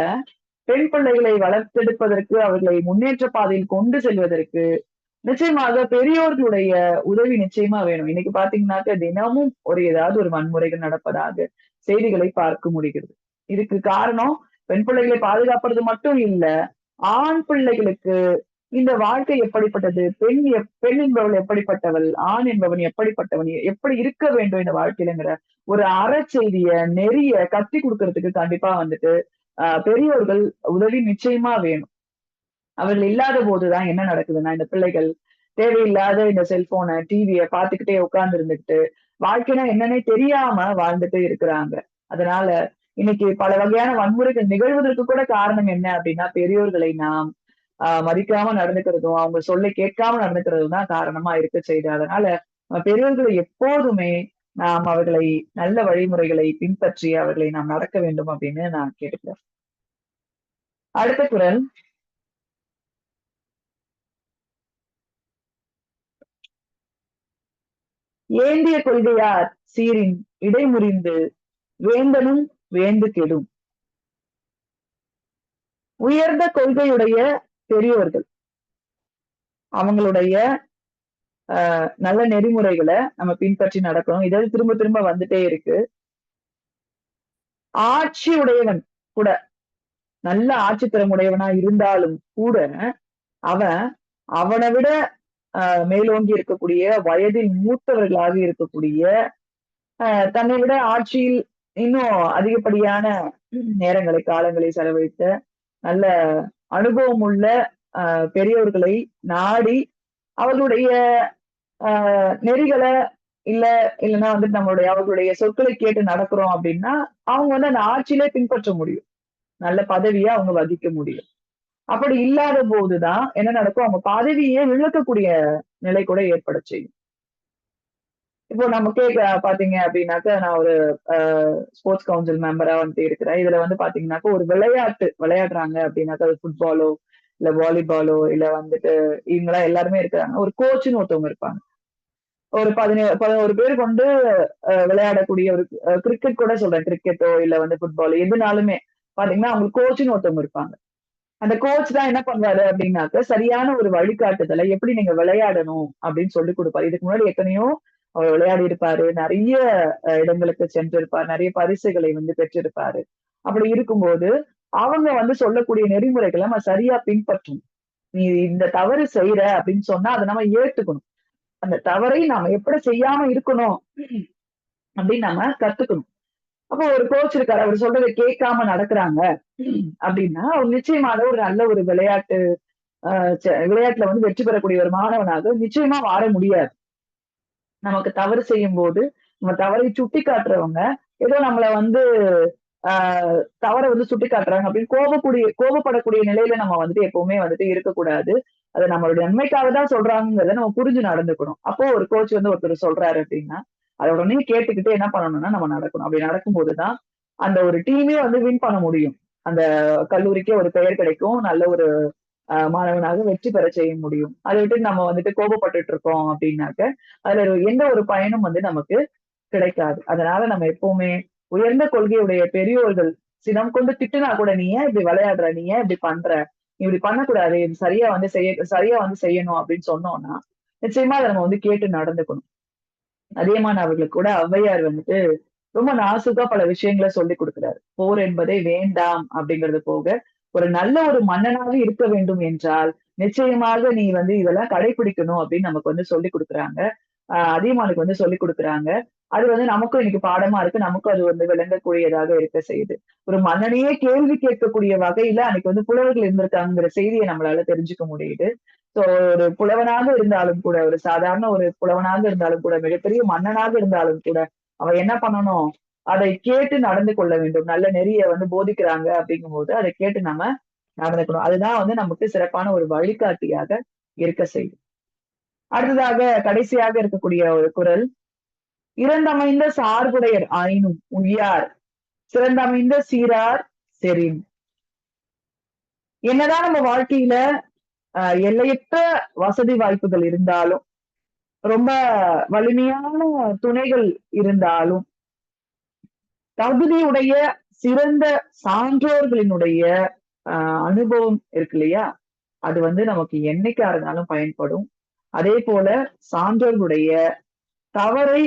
பெண் பிள்ளைகளை வளர்த்தெடுப்பதற்கு, அவர்களை முன்னேற்ற பாதையில் கொண்டு செல்வதற்கு நிச்சயமாக பெரியோர்களுடைய உதவி நிச்சயமா வேணும். இன்னைக்கு பாத்தீங்கன்னாக்க தினமும் ஏதாவது ஒரு வன்முறைகள் நடப்பதாக செய்திகளை பார்க்க முடிகிறது. இதுக்கு காரணம் பெண் பிள்ளைகளை பாதுகாப்பது மட்டும் இல்ல, ஆண் பிள்ளைகளுக்கு இந்த வாழ்க்கை எப்படிப்பட்டது, பெண் என்பவள் எப்படிப்பட்டவள், ஆண் என்பவன் எப்படிப்பட்டவன், எப்படி இருக்க வேண்டும் இந்த வாழ்க்கையிலங்கிற ஒரு அறச்செய்திய நெறிய கத்தி கொடுக்கறதுக்கு கண்டிப்பா வந்துட்டு பெரியோர்கள் உதவி நிச்சயமா வேணும். அவர்கள் இல்லாத போதுதான் என்ன நடக்குதுன்னா இந்த பிள்ளைகள் தேவையில்லாத இந்த செல்போனை டிவியை பார்த்துக்கிட்டே உட்கார்ந்து இருந்துகிட்டு வாழ்க்கைனா என்னன்னே தெரியாம வாழ்ந்துட்டு இருக்கிறாங்க. அதனால இன்னைக்கு பல வகையான வன்முறைகள் நிகழ்வதற்கு கூட காரணம் என்ன அப்படின்னா பெரியோர்களை நாம் மதிக்காம நடந்துக்கிறதும் அவங்க சொல்ல கேட்காம நடந்துக்கிறதும் தான் காரணமா இருக்க செய்யுது. அதனால பெரியோர்களை எப்போதுமே நாம் அவர்களை நல்ல வழிமுறைகளை பின்பற்றி அவர்களை நாம் நடக்க வேண்டும் அப்படின்னு நான் கேட்டுக்கிறேன். அடுத்த குறள். ஏந்திய கொள்கையார் சீரின் இடைமுறிந்து வேந்தனும் வேந்து கெடும். உயர்ந்த கொள்கையுடைய பெரியோர்கள் அவங்களுடைய நல்ல நெறிமுறைகளை நம்ம பின்பற்றி நடக்கணும். இதாவது திரும்ப திரும்ப வந்துட்டே இருக்கு. ஆட்சி உடையவன் கூட நல்ல ஆட்சித்திறம் உடையவனா இருந்தாலும் கூட அவன் அவனை விட மேலோங்கி இருக்கக்கூடிய வயதில் மூத்தவர்களாக இருக்கக்கூடிய தன்னை விட ஆட்சியில் இன்னும் அதிகப்படியான நேரங்களை காலங்களை செலவழித்த நல்ல அனுபவம் உள்ள பெரியோர்களை நாடி அவர்களுடைய நெறிகளை இல்லைன்னா வந்து அவர்களுடைய சொற்களை கேட்டு நடக்கிறோம் அப்படின்னா அவங்க வந்து அந்த ஆட்சியிலே பின்பற்ற முடியும், நல்ல பதவியை அவங்க வகிக்க முடியும். அப்படி இல்லாத போதுதான் என்ன நடக்கும், அவங்க பதவியே இழக்கக்கூடிய நிலை கூட ஏற்பட செய்யும். இப்போ நம்ம பாத்தீங்க அப்படின்னாக்கா நான் ஒரு ஸ்போர்ட்ஸ் கவுன்சில் மெம்பரா வந்துட்டு இருக்கிறேன். இதுல வந்து பாத்தீங்கன்னாக்கா ஒரு விளையாடுறாங்க அப்படின்னாக்கா அது ஃபுட்பாலோ இல்ல வாலிபாலோ இல்ல வந்துட்டு இவங்கெல்லாம் எல்லாருமே இருக்கிறாங்க. ஒரு கோச்சுன்னு ஒருத்தவங்க இருப்பாங்க. ஒரு 11 பேர் கொண்டு விளையாடக்கூடிய ஒரு கிரிக்கெட் கூட சொல்றேன், கிரிக்கெட்டோ இல்ல வந்து ஃபுட்பாலோ எதுனாலுமே பாத்தீங்கன்னா அவங்களுக்கு கோச்சுன்னு ஒருத்தவங்க இருப்பாங்க. அந்த கோச் தான் என்ன பண்ணுவாரு அப்படின்னாக்க சரியான ஒரு வழிகாட்டுதலை எப்படி நீங்க விளையாடணும் அப்படின்னு சொல்லி கொடுப்பாரு. இதுக்கு முன்னாடி எத்தனையோ அவர் விளையாடி இருப்பாரு, நிறைய இடங்களுக்கு சென்றிருப்பார், நிறைய பரிசுகளை வந்து பெற்றிருப்பாரு. அப்படி இருக்கும்போது அவங்க வந்து சொல்லக்கூடிய நெறிமுறைகளை நம்ம சரியா பின்பற்றணும். நீ இந்த தவறு செய்யற அப்படின்னு சொன்னா அதை நம்ம ஏத்துக்கணும். அந்த தவறை நாம எப்படி செய்யாம இருக்கணும் அப்படின்னு நம்ம கத்துக்கணும். அப்போ ஒரு கோச் இருக்காரு, அவர் சொல்றதை கேட்காம நடக்கிறாங்க அப்படின்னா அவர் நிச்சயமாக ஒரு நல்ல ஒரு விளையாட்டுல வந்து வெற்றி பெறக்கூடிய ஒரு மாணவனாக நிச்சயமா வாழ முடியாது. நமக்கு தவறு செய்யும் போது நம்ம தவறை சுட்டி காட்டுறவங்க ஏதோ நம்மள வந்து தவறை வந்து சுட்டி காட்டுறாங்க அப்படின்னு கோபப்படக்கூடிய நிலையில நம்ம வந்துட்டு எப்பவுமே வந்துட்டு இருக்கக்கூடாது. அது நம்மளுடைய நன்மைக்காக தான் சொல்றாங்கிறத நம்ம புரிஞ்சு நடந்துக்கணும். அப்போ ஒரு கோச் வந்து ஒருத்தர் சொல்றாரு அப்படின்னா அதை உடனே கேட்டுக்கிட்டு என்ன பண்ணணும்னா நம்ம நடக்கணும். அப்படி நடக்கும்போதுதான் அந்த ஒரு டீமே வந்து வின் பண்ண முடியும். அந்த கல்லூரிக்கே ஒரு பெயர் கிடைக்கும், நல்ல ஒரு மாணவனாக வெற்றி பெற செய்ய முடியும். அதை விட்டு நம்ம வந்துட்டு கோபப்பட்டுட்டு இருக்கோம் அப்படின்னாக்க அதுல எந்த ஒரு பயனும் வந்து நமக்கு கிடைக்காது. அதனால நம்ம எப்பவுமே உயர்ந்த கொள்கையுடைய பெரியோர்கள் சினம் கொண்டு திட்டுனா கூட நீ ஏன் இப்படி விளையாடுற, நீ ஏன் இப்படி பண்ற, நீ இப்படி பண்ணக்கூடாது, இது சரியா வந்து செய்யணும் அப்படின்னு சொன்னோம்னா நிச்சயமா அதை நம்ம வந்து கேட்டு நடந்துக்கணும். அதியமான் அவர்களுக்கு கூட ஔவையார் வந்துட்டு ரொம்ப நாசுக்கா பல விஷயங்களை சொல்லி கொடுக்கிறாரு. போர் என்பதை வேண்டாம் அப்படிங்கிறது போக ஒரு நல்ல ஒரு மன்னனாக இருக்க வேண்டும் என்றால் நிச்சயமாக நீ வந்து இதெல்லாம் கடைபிடிக்கணும் அப்படின்னு நமக்கு வந்து சொல்லி கொடுக்குறாங்க. அதியமானுக்கு வந்து சொல்லி கொடுக்குறாங்க. அது வந்து நமக்கும் இன்னைக்கு பாடமா இருக்கு, நமக்கும் அது வந்து விளங்கக்கூடியதாக இருக்க செய்யுது. ஒரு மன்னனையே கேள்வி கேட்கக்கூடிய வகையில அன்னைக்கு வந்து புலவர்கள் இருந்திருக்காங்கிற செய்தியை நம்மளால தெரிஞ்சுக்க முடியுது. சோ ஒரு புலவனாக இருந்தாலும் கூட, ஒரு சாதாரண ஒரு புலவனாக இருந்தாலும் கூட, மிகப்பெரிய மன்னனாக இருந்தாலும் கூட அவன் என்ன பண்ணணும், அதை கேட்டு நடந்து கொள்ள வேண்டும். நல்ல நெறிய வந்து போதிக்கிறாங்க அப்படிங்கும் போது அதை கேட்டு நம்ம நடந்துக்கணும். அதுதான் வந்து நமக்கு சிறப்பான ஒரு வழிகாட்டியாக இருக்க செய்யும். அடுத்ததாக கடைசியாக இருக்கக்கூடிய ஒரு குறள். இறந்தமைந்த சார்புடையர் ஆயினும் உய்யார் சிறந்தமைந்த சீரார் செறின். என்னதான் நம்ம வாழ்க்கையில எல்லையற்ற வசதி வாய்ப்புகள் இருந்தாலும், ரொம்ப வலிமையான துணைகள் இருந்தாலும், தகுதியுடைய சிறந்த சான்றோர்களினுடைய அனுபவம் இருக்கு இல்லையா, அது வந்து நமக்கு என்னைக்கா இருந்தாலும் பயன்படும். அதே போல சான்றோர்களுடைய தவறை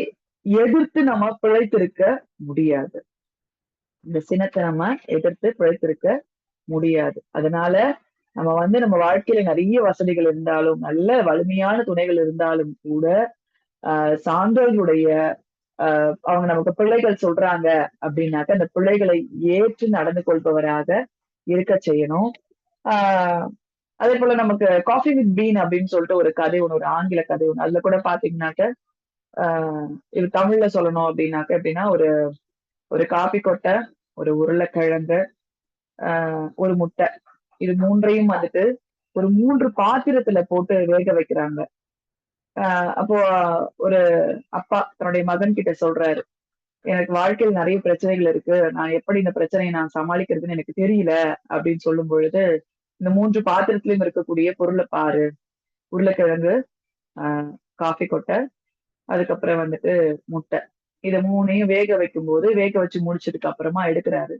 எதிர்த்து நம்ம பிழைத்திருக்க முடியாது. இந்த சினத்தை நம்ம எதிர்த்து பிழைத்திருக்க முடியாது. அதனால நம்ம வந்து நம்ம வாழ்க்கையில நிறைய வசதிகள் இருந்தாலும், நல்ல வலிமையான துணைகள் இருந்தாலும் கூட சான்றோர்களுடைய அவங்க நமக்கு பிள்ளைகள் சொல்றாங்க அப்படின்னாக்க அந்த பிள்ளைகளை ஏற்று நடந்து கொள்பவராக இருக்க செய்யணும். அதே போல நமக்கு காஃபி வித் பீன் அப்படின்னு சொல்லிட்டு ஒரு கதை ஒண்ணு, ஒரு ஆங்கில கதை ஒண்ணு. அதுல கூட பாத்தீங்கன்னாக்க இது தமிழ்ல சொல்லணும் அப்படின்னாக்க எப்படின்னா, ஒரு ஒரு காபி கொட்டை, ஒரு உருளைக்கிழங்கு, ஒரு முட்டை, இது மூன்றையும் வந்துட்டு ஒரு 3 பாத்திரத்துல போட்டு வேக வைக்கிறாங்க. அப்போ ஒரு அப்பா தன்னுடைய மகன் கிட்ட சொல்றாரு, எனக்கு வாழ்க்கையில் நிறைய பிரச்சனைகள் இருக்கு, நான் எப்படி இந்த பிரச்சனையை நான் சமாளிக்கிறதுன்னு எனக்கு தெரியல அப்படின்னு சொல்லும் பொழுது, இந்த 3 பாத்திரத்திலயும் இருக்கக்கூடிய பொருளை பாரு, உருளைக்கிழங்கு, ஆஹ் காஃபி கொட்டை, அதுக்கப்புறம் வந்துட்டு முட்டை, இத 3ஐயும் வேக வைக்கும் போது, வேக வச்சு முடிச்சதுக்கு அப்புறமா எடுக்கிறாரு.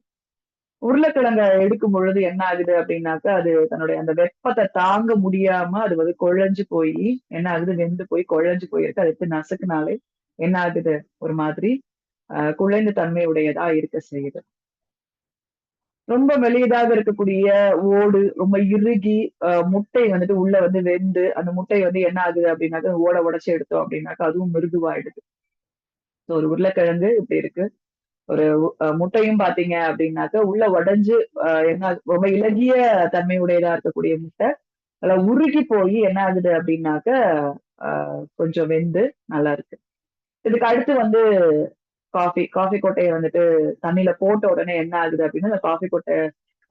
உருளைக்கிழங்க எடுக்கும் பொழுது என்ன ஆகுது அப்படின்னாக்கா, அது தன்னுடைய அந்த வெப்பத்தை தாங்க முடியாம அது வந்து குழஞ்சு போய் என்ன ஆகுது, வெந்து போய் குழஞ்சு போயிருக்கு. அது எடுத்து நசுக்குனாலே என்ன ஆகுது, ஒரு மாதிரி குழைந்த தன்மை உடையதா இருக்க செய்யுது. ரொம்ப மெலியதாக இருக்கக்கூடிய ஓடு ரொம்ப இறுகி முட்டை வந்துட்டு உள்ள வந்து வெந்து அந்த முட்டை வந்து என்ன ஆகுது அப்படின்னாக்கா, ஓட உடைச்சு எடுத்தோம் அப்படின்னாக்கா அதுவும் மிருதுவாயிடுது. ஒரு உருளைக்கிழங்கு இப்படி இருக்கு. ஒரு முட்டையும் பாத்தீங்க அப்படின்னாக்கா உள்ள உடைஞ்சு என்ன ரொம்ப இலகிய தன்மையுடையதா இருக்கக்கூடிய முட்டை நல்லா உருகி போய் என்ன ஆகுது அப்படின்னாக்க கொஞ்சம் வெந்து நல்லா இருக்கு. இதுக்கு அடுத்து வந்து காஃபி கொட்டையை வந்துட்டு தண்ணியில போட்ட உடனே என்ன ஆகுது அப்படின்னா, அந்த காஃபி கொட்டை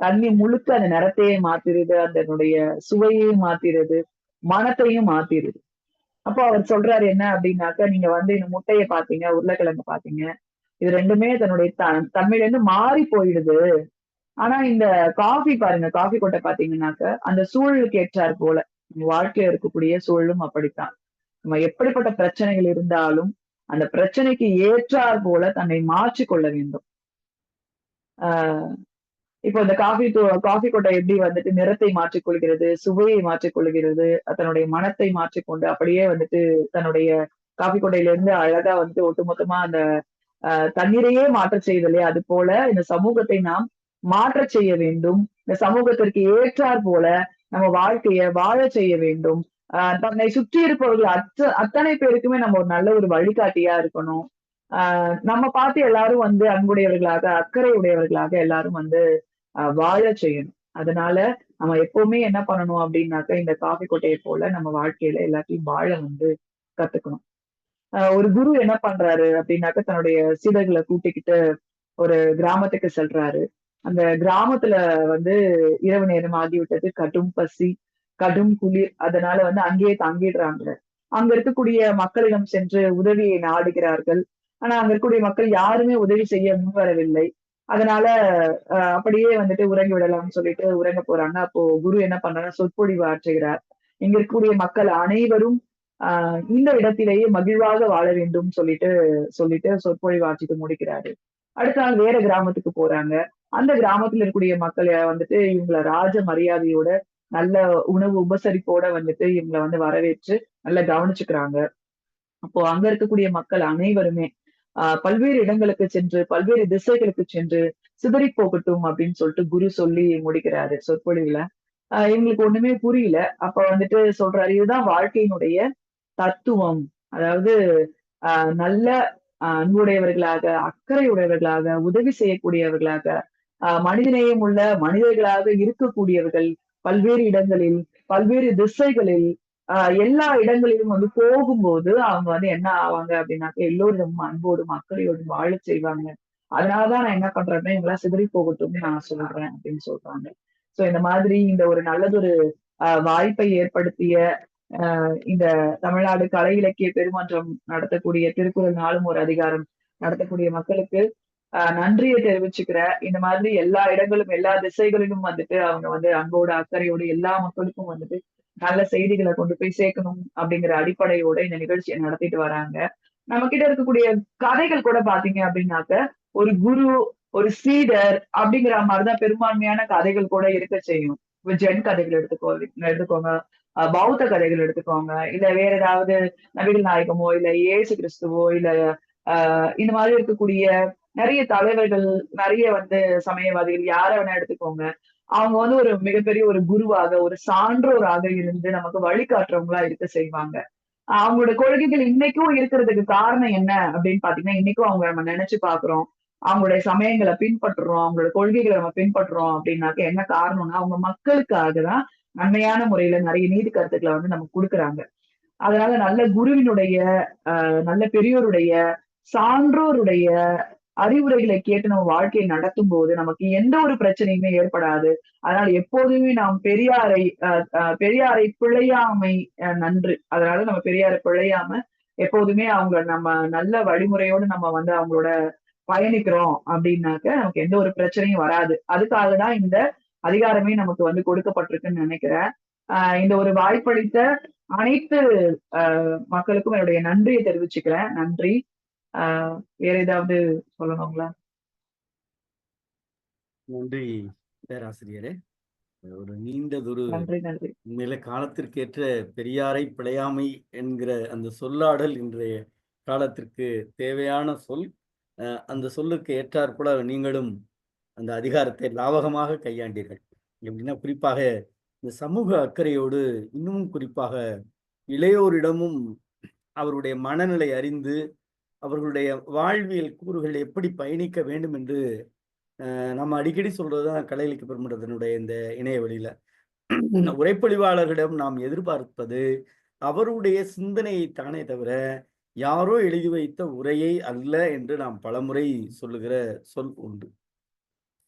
தண்ணி முழுக்க அந்த நிறத்தையே மாத்திருது, அதனுடைய சுவையையும் மாத்திருது, மணத்தையும் மாத்திருது. அப்போ அவர் சொல்றாரு என்ன அப்படின்னாக்கா, நீங்க வந்து இந்த முட்டையை பாத்தீங்க, உருளைக்கிழங்கு பாத்தீங்க, இது ரெண்டுமே தன்னுடைய தன்மையில இருந்து மாறி போயிடுது. ஆனா இந்த காஃபி பாருங்க, காஃபி கொட்டை பாத்தீங்கன்னாக்க அந்த சூழலுக்கு ஏற்றார் போல நம்ம வாழ்க்கையில இருக்கக்கூடிய சூழலும் அப்படித்தான். நம்ம எப்படிப்பட்ட பிரச்சனைகள் இருந்தாலும் அந்த பிரச்சனைக்கு ஏற்றார் போல தன்னை மாற்றிக்கொள்ள வேண்டும். ஆஹ் இப்போ இந்த காஃபி கொட்டை எப்படி வந்துட்டு நிறத்தை மாற்றிக்கொள்கிறது, சுவையை மாற்றிக்கொள்கிறது, தன்னுடைய மனத்தை மாற்றிக்கொண்டு அப்படியே வந்துட்டு தன்னுடைய காஃபி கொட்டையில இருந்து அழகா வந்துட்டு ஒட்டுமொத்தமா அந்த தண்ணீரையே மாற்ற செய்வது இல்லையா, அது போல இந்த சமூகத்தை நாம் மாற்ற செய்ய வேண்டும். இந்த சமூகத்திற்கு ஏற்றார் போல நம்ம வாழ்க்கைய வாழ செய்ய வேண்டும். தன்னை சுற்றி இருப்பவர்கள் அத்தனை பேருக்குமே நம்ம ஒரு நல்ல ஒரு வழிகாட்டியா இருக்கணும். நம்ம பார்த்து எல்லாரும் வந்து அன்புடையவர்களாக, அக்கறை உடையவர்களாக எல்லாரும் வந்து வாழ செய்யணும். அதனால நம்ம எப்பவுமே என்ன பண்ணணும் அப்படின்னாக்க, இந்த காஃபி கொட்டையை போல நம்ம வாழ்க்கையில எல்லாத்தையும் வாழ வந்து கத்துக்கணும். ஒரு குரு என்ன பண்றாரு அப்படின்னாக்க, தன்னுடைய சீடர்களை கூட்டிக்கிட்டு ஒரு கிராமத்துக்கு செல்றாரு. அந்த கிராமத்துல வந்து இரவு நேரம் ஆகிவிட்டது, கடும் பசி, கடும் குளிர், அதனால வந்து அங்கேயே தங்கிடுறாங்க. அங்க இருக்கக்கூடிய மக்களிடம் சென்று உதவியை நாடுகிறார்கள். ஆனா அங்க இருக்கக்கூடிய மக்கள் யாருமே உதவி செய்ய முன்வரவில்லை. அதனால அப்படியே வந்துட்டு உறங்கி விடலாம்னு சொல்லிட்டு உறங்க போறாங்க. அப்போ குரு என்ன பண்றாருன்னா, சொற்பொழிவு ஆற்றுகிறார். இங்க இருக்கக்கூடிய மக்கள் அனைவரும் இந்த இடத்திலேயே மகிழ்வாக வாழ வேண்டும் சொல்லிட்டு சொற்பொழிவு ஆற்றிட்டு முடிக்கிறாரு. அடுத்த நாள் வேற கிராமத்துக்கு போறாங்க. அந்த கிராமத்துல இருக்கக்கூடிய மக்களை வந்துட்டு இவங்களை ராஜ மரியாதையோட நல்ல உணவு உபசரிப்போட வந்துட்டு இவங்களை வந்து வரவேற்று நல்லா கவனிச்சுக்கிறாங்க. அப்போ அங்க இருக்கக்கூடிய மக்கள் அனைவருமே பல்வேறு இடங்களுக்கு சென்று, பல்வேறு திசைகளுக்கு சென்று சிதறி போகட்டும் அப்படின்னு சொல்லிட்டு குரு சொல்லி முடிக்கிறாரு சொற்பொழிவுல. இவங்களுக்கு ஒண்ணுமே புரியல. அப்ப வந்துட்டு சொல்றாரு, இதுதான் வாழ்க்கையினுடைய தத்துவம். அதாவது நல்ல அன்புடையவர்களாக, அக்கறை உடையவர்களாக, உதவி செய்யக்கூடியவர்களாக, மனிதநேயம் உள்ள மனிதர்களாக இருக்கக்கூடியவர்கள் பல்வேறு இடங்களில், பல்வேறு திசைகளில், எல்லா இடங்களிலும் வந்து போகும்போது அவங்க வந்து என்ன ஆவாங்க அப்படின்னாக்க, எல்லோரிடமும் அன்போடும் அக்கறையோடும் வாழ செய்வாங்க. அதனாலதான் நான் என்ன பண்றேன்னா, இவங்கெல்லாம் சிதறி போகட்டும்னு நான் சொல்றேன் அப்படின்னு சொல்றாங்க. சோ இந்த மாதிரி இந்த ஒரு நல்லதொரு வாய்ப்பை ஏற்படுத்திய இந்த தமிழ்நாடு கலை இலக்கிய பெருமன்றம் நடத்தக்கூடிய திருக்குறள் நாளும் ஒரு அதிகாரம் நடத்தக்கூடிய மக்களுக்கு நன்றியை தெரிவிச்சுக்கிறேன். இந்த மாதிரி எல்லா இடங்களும் எல்லா திசைகளிலும் வந்துட்டு அவங்க வந்து அன்போடு அக்கறையோடு எல்லா மக்களுக்கும் வந்துட்டு நல்ல செய்திகளை கொண்டு போய் சேர்க்கணும் அப்படிங்கிற அடிப்படையோட இந்த நிகழ்ச்சியை நடத்திட்டு வராங்க. நம்ம கிட்ட இருக்கக்கூடிய கதைகள் கூட பாத்தீங்க அப்படின்னாக்க, ஒரு குரு, ஒரு சீடர் அப்படிங்கிற மாதிரிதான் பெரும்பான்மையான கதைகள் கூட இருக்க செய்யும். ஜென் கதைகள் எடுத்துக்கோங்க, பௌத்த கதைகள் எடுத்துக்கோங்க, இல்ல வேற ஏதாவது நபிகள் நாயகமோ, இல்ல இயேசு கிறிஸ்துவோ, இல்ல இந்த மாதிரி இருக்கக்கூடிய நிறைய தலைவர்கள், நிறைய வந்து சமயவாதிகள், யார வேணா எடுத்துக்கோங்க. அவங்க வந்து ஒரு மிகப்பெரிய ஒரு குருவாக, ஒரு சான்றோராக இருந்து நமக்கு வழிகாட்டுறவங்களா இருக்க செய்வாங்க. அவங்களோட கொள்கைகள் இன்னைக்கும் இருக்கிறதுக்கு காரணம் என்ன அப்படின்னு பாத்தீங்கன்னா, இன்னைக்கும் அவங்க நம்ம நினைச்சு பாக்குறோம், அவங்களுடைய சமயங்களை பின்பற்றுறோம், அவங்களோட கொள்கைகளை நம்ம பின்பற்றுறோம் அப்படின்னாக்க என்ன காரணம்னா, அவங்க மக்களுக்காக தான் நன்மையான முறையில நிறைய நீதி கருத்துக்களை வந்து நமக்கு கொடுக்குறாங்க. அதனால நல்ல குருவினுடைய நல்ல பெரியோருடைய சான்றோருடைய அறிவுரைகளை கேட்டு நம்ம வாழ்க்கையை நடத்தும் போது நமக்கு எந்த ஒரு பிரச்சனையுமே ஏற்படாது. அதனால எப்போதுமே நாம் பெரியாரை பிழையாமை நன்று. அதனால நம்ம பெரியாரை பிழையாம எப்போதுமே அவங்க நம்ம நல்ல வழிமுறையோடு நம்ம வந்து அவங்களோட பயணிக்கிறோம் அப்படின்னாக்க நமக்கு எந்த ஒரு பிரச்சனையும் வராது. அதுக்காக தான் இந்த அதிகாரமே நமக்கு வந்து கொடுக்கப்பட்டிருக்குன்னு நினைக்கிறேன். இந்த ஒரு வாய்ப்பளித்த அனைத்து மக்களுக்கும் என்னுடைய நன்றியை தெரிவிச்சுக்கிறேன். நன்றி. வேற ஏதாவது சொல்லணுங்களா? நன்றி பேராசிரியரே. ஒரு நீண்டதொரு நன்றி நன்றி. உண்மையில காலத்திற்கேற்ற பெரியாரை பிழையாமை என்கிற அந்த சொல்லாடல் இன்றைய காலத்திற்கு தேவையான சொல். அந்த சொல்லுக்கு ஏற்றாற்போல நீங்களும் அந்த அதிகாரத்தை லாவகமாக கையாண்டீர்கள். எப்படின்னா குறிப்பாக இந்த சமூக அக்கறையோடு இன்னமும் குறிப்பாக இளையோரிடமும் அவருடைய மனநிலை அறிந்து அவர்களுடைய வாழ்வியல் கூறுகள் எப்படி பயணிக்க வேண்டும் என்று நம்ம அடிக்கடி சொல்றதுதான் கலை இலக்கிய பெருமன்றத்தினுடைய இந்த இணைய வழியில உரைப்பொழிவாளர்களிடம் நாம் எதிர்பார்ப்பது அவருடைய சிந்தனையை தானே தவிர யாரோ எழுதி வைத்த உரையை அல்ல என்று நாம் பலமுறை சொல்லுகிற சொல் உண்டு.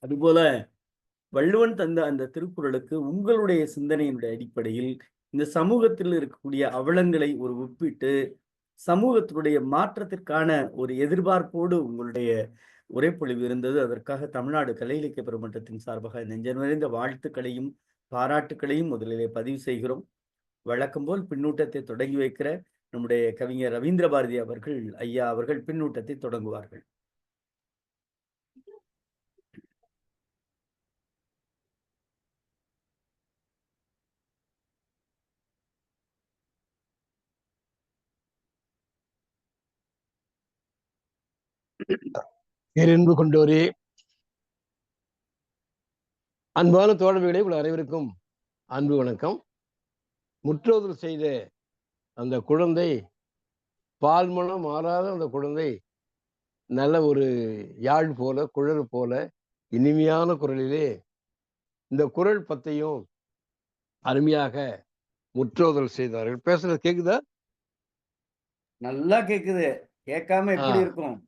அதுபோல வள்ளுவன் தந்த அந்த திருக்குறளுக்கு உங்களுடைய சிந்தனையினுடைய அடிப்படையில் இந்த சமூகத்தில் இருக்கக்கூடிய அவலங்களை ஒரு ஒப்பிட்டு சமூகத்தினுடைய மாற்றத்திற்கான ஒரு எதிர்பார்ப்போடு உங்களுடைய உரைப்பொழிவு இருந்தது. அதற்காக தமிழ்நாடு கலை இலக்கிய பெருமன்றத்தின் சார்பாக நெஞ்ச நிறைந்த வாழ்த்துக்களையும் பாராட்டுக்களையும் முதலிலே பதிவு செய்கிறோம். வழக்கம் போல் பின்னூட்டத்தை தொடங்கி வைக்கிற நம்முடைய கவிஞர் ரவீந்திர பாரதி அவர்கள் ஐயா அவர்கள் பின்னூட்டத்தை தொடங்குவார்கள். பேரன்பு கொண்டோரே, அன்பான தோழமைகளை உங்கள் அனைவருக்கும் அன்பு வணக்கம். முற்றோதல் செய்த அந்த குழந்தை, பால்மனம் மாறாத அந்த குழந்தை நல்ல ஒரு யாழ் போல குழல் போல இனிமையான குரலிலே இந்த குரல் பத்தையும் அருமையாக முற்றோதல் செய்தார்கள். பேசுறது கேக்குதா? நல்லா கேக்குது. கேட்காம எப்படி இருக்கும்?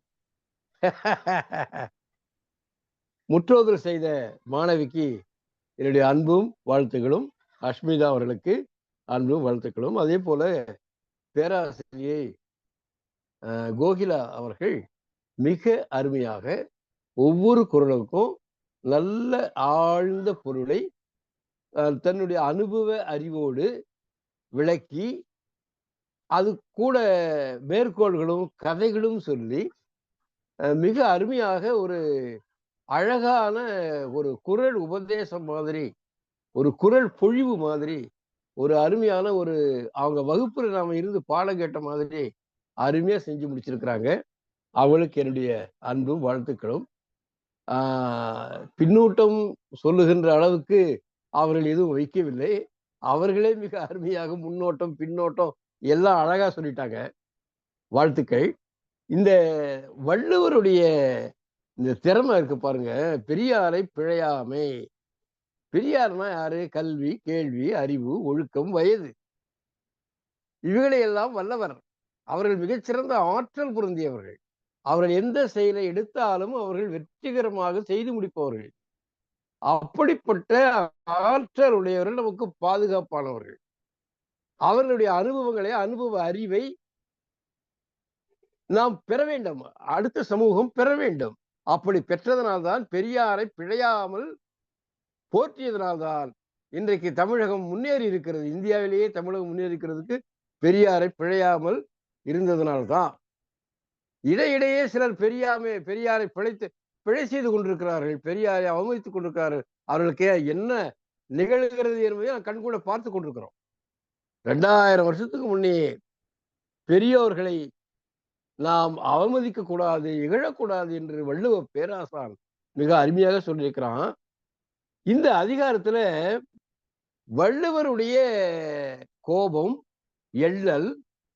முற்றோதல் செய்த மாணவிக்கு என்னுடைய அன்பும் வாழ்த்துக்களும், அஷ்மிதா அவர்களுக்கு அன்பும் வாழ்த்துக்களும். அதே போல பேராசிரியை கோகிலா அவர்கள் மிக அருமையாக ஒவ்வொரு குரலுக்கும் நல்ல ஆழ்ந்த பொருளை தன்னுடைய அனுபவ அறிவோடு விளக்கி அது கூட மேற்கோள்களும் கதைகளும் சொல்லி மிக அருமையாக ஒரு அழகான ஒரு குரல் உபதேசம் மாதிரி, ஒரு குரல் பொழிவு மாதிரி, ஒரு அருமையான ஒரு அவங்க வகுப்புல நாம இருந்து பாடம் கேட்ட மாதிரி அருமையா செஞ்சு முடிச்சிருக்கிறாங்க. அவளுக்கு என்னுடைய அன்பும் வாழ்த்துக்களும். பின்னூட்டம் சொல்லுகின்ற அளவுக்கு அவர்கள் எதுவும் வைக்கவில்லை. அவர்களே மிக அருமையாக முன்னோட்டம் பின்னோட்டம் எல்லாம் அழகா சொல்லிட்டாங்க. வாழ்த்துக்கள். இந்த வள்ளுவருடைய இந்த திறமை இருக்கு பாருங்க, பெரியாரை பிழையாமை. பெரியார்னா யாரு? கல்வி, கேள்வி, அறிவு, ஒழுக்கம், வயது, இவைகளை எல்லாம் வல்லவர். அவர்கள் மிகச்சிறந்த ஆற்றல் பொருந்தியவர்கள். அவர்கள் எந்த செயலை எடுத்தாலும் அவர்கள் வெற்றிகரமாக செய்து முடிப்பவர்கள். அப்படிப்பட்ட ஆற்றல் உடையவர்கள் நமக்கு பாதுகாப்பானவர்கள். அவர்களுடைய அனுபவங்களை, அனுபவ அறிவை நாம் பெற வேண்டும், அடுத்த சமூகம் பெற வேண்டும். அப்படி பெற்றதனால்தான், பெரியாரை பிழையாமல் போற்றியதனால்தான் இன்றைக்கு தமிழகம் முன்னேறி இருக்கிறது. இந்தியாவிலேயே தமிழகம் முன்னேறி இருக்கிறதுக்கு பெரியாரை பிழையாமல் இருந்ததனால்தான். இடையிடையே சிலர் பெரியாரை பிழை செய்து கொண்டிருக்கிறார்கள், பெரியாரை அவமதித்துக் கொண்டிருக்கிறார்கள். அவர்களுக்கு என்ன நிகழ்கிறது என்பதை நாம் கண்கூட பார்த்து கொண்டிருக்கிறோம். 2000 வருஷத்துக்கு முன்னே பெரியோர்களை நாம் அவமதிக்க கூடாது, இகழக்கூடாது என்று வள்ளுவ பேராசான் மிக அருமையாக சொல்லியிருக்கிறான். இந்த அதிகாரத்துல வள்ளுவருடைய கோபம், எள்ளல்,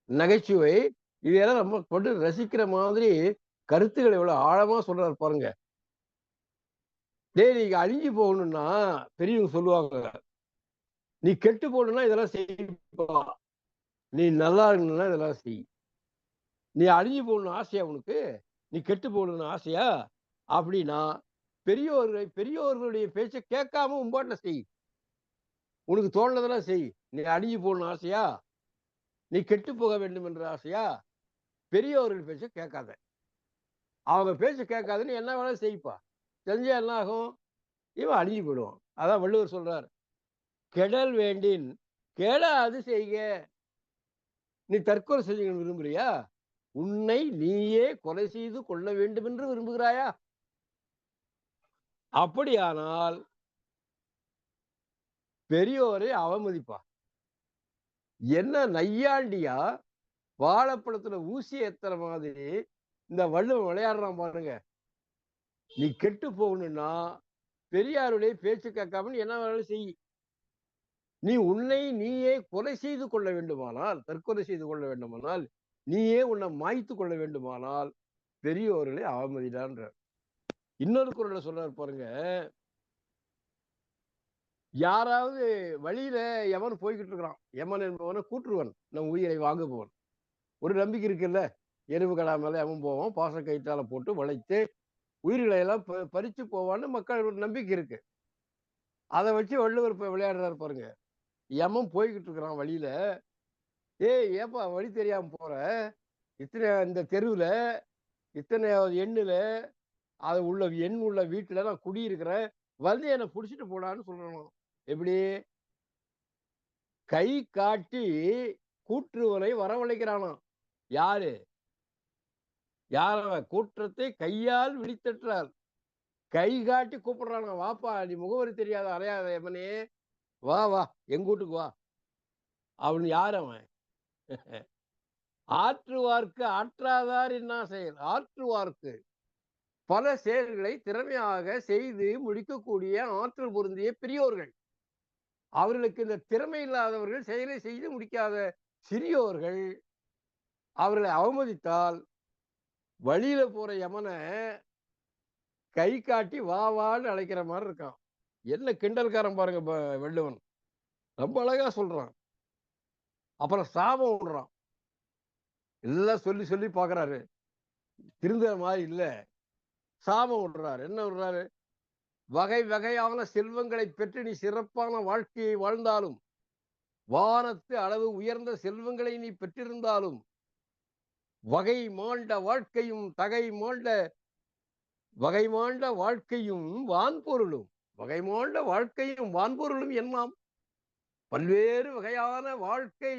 நகைச்சுவை இதெல்லாம் நம்ம கொண்டு ரசிக்கிற மாதிரி கருத்துக்களை எவ்வளவு ஆழமா சொல்றாரு பாருங்க. நீங்க அழிஞ்சு போகணும்னா பெரியவங்க சொல்லுவாங்க, நீ கெட்டு போடணும்னா இதெல்லாம் செய்ப்பா, நீ நல்லா இருக்கணும்னா இதெல்லாம் செய். நீ அழிஞ்சு போடணும் ஆசையா உனக்கு, நீ கெட்டு போடணும் ஆசையா அப்படின்னா பெரியோர்களுடைய பேச்சை கேட்காம உன்பாட்டுல செய். உனக்கு தோணுனதெல்லாம் செய். நீ அழிஞ்சு போடணும் ஆசையா, நீ கெட்டு போக வேண்டும் என்ற ஆசையா, பெரியவர்கள் பேச்சை கேட்காத. அவங்க பேச்சை கேட்காத, நீ என்ன வேணாலும் செய்ப்பா. செஞ்சா என்ன ஆகும்? இவன் அழிஞ்சு போயிடுவான். அதான் வள்ளுவர் சொல்றார், கெடல் வேண்டின் கேடாது செய்க. நீ தற்கொலை செய்யணும் விரும்புறியா? உன்னை நீயே கொலை செய்து கொள்ள வேண்டும் என்று விரும்புகிறாயா? அப்படியானால் பெரியோரை அவமதிப்பா. என்ன நையாண்டியா வாழைப்பழத்துல ஊசி ஏத்துற மாதிரி இந்த வள்ளுவன் விளையாடுறான் பாருங்க. நீ கெட்டு போகணும்னா பெரியாருடைய பேச்சு கேட்காம நீ என்ன வேணாலும் செய். நீ உன்னை நீயே கொலை செய்து கொள்ள வேண்டுமானால், தற்கொலை செய்து கொள்ள வேண்டுமானால், நீயே உன்னை மாய்த்து கொள்ள வேண்டுமானால் பெரியோர்களை அவமதிடான்ற. இன்னொரு குறளை சொல்றாரு பாருங்க, யாராவது வழியில எவன் போய்கிட்டு இருக்கிறான், எமன் என்பவனை கூற்றுவன் நம் உயிரை வாங்குபவன். ஒரு நம்பிக்கை இருக்குல்ல, எருவு கடா மேல எவன் போவான், பாச கயிற்றால போட்டு வளைத்து உயிர்களை எல்லாம் பறிச்சு போவான்னு மக்கள் ஒரு நம்பிக்கை இருக்கு. அதை வச்சு வள்ளுவர் இப்ப விளையாடுறாரு பாருங்க. எமன் போய்கிட்டு இருக்கிறான் வழியில, ஏய் ஏப்பா வழி தெரியாம போற, இத்தனை இந்த தெருவுல இத்தனை எண்ணுல அது உள்ள எண் உள்ள வீட்டுல நான் குடியிருக்கிறேன், வந்து என்னை புடிச்சிட்டு போடான்னு சொல்லணும். எப்படி? கை காட்டி கூற்றுவனை வரவழைக்கிறானாம். யாரு? யாரவன்? கூற்றத்தை கையால் விழித்தற்றார். கை காட்டி கூப்பிடுறானா, வாப்பா நீ முகவரி தெரியாத அறையாத எமனே, வா வா எங்க வீட்டுக்கு வா. அவன் யார் அவன்? ஆற்றுவார்க்கு ஆற்றாதார் என்ன செயல்? ஆற்றுவார்க்கு பல செயல்களை திறமையாக செய்து முடிக்கக்கூடிய ஆற்றல் பொருந்திய பெரியோர்கள். அவர்களுக்கு இந்த திறமை இல்லாதவர்கள், செயலை செய்து முடிக்காத சிறியோர்கள் அவர்களை அவமதித்தால் வழியில போற யமனை கை காட்டி வா வான்னு அழைக்கிற மாதிரி இருக்கான். என்ன கிண்டல்காரன் பாருங்க வள்ளுவன், ரொம்ப அழகா சொல்றான். அப்புறம் சாபம் விடுறான். எல்லாம் சொல்லி சொல்லி பாக்குறாரு, திருந்த மாதிரி இல்ல, சாபம் விடுறாரு. என்ன விடுறாரு? வகை வகையான செல்வங்களை பெற்று நீ சிறப்பான வாழ்க்கையை வாழ்ந்தாலும், வானத்து அளவு உயர்ந்த செல்வங்களை நீ பெற்றிருந்தாலும், வகை மாண்ட வாழ்க்கையும் வகை மாண்ட வாழ்க்கையும் வான்பொருளும், வகை மாண்ட வாழ்க்கையும் வான்பொருளும் என்னாம்? பல்வேறு வகையான வாழ்க்கை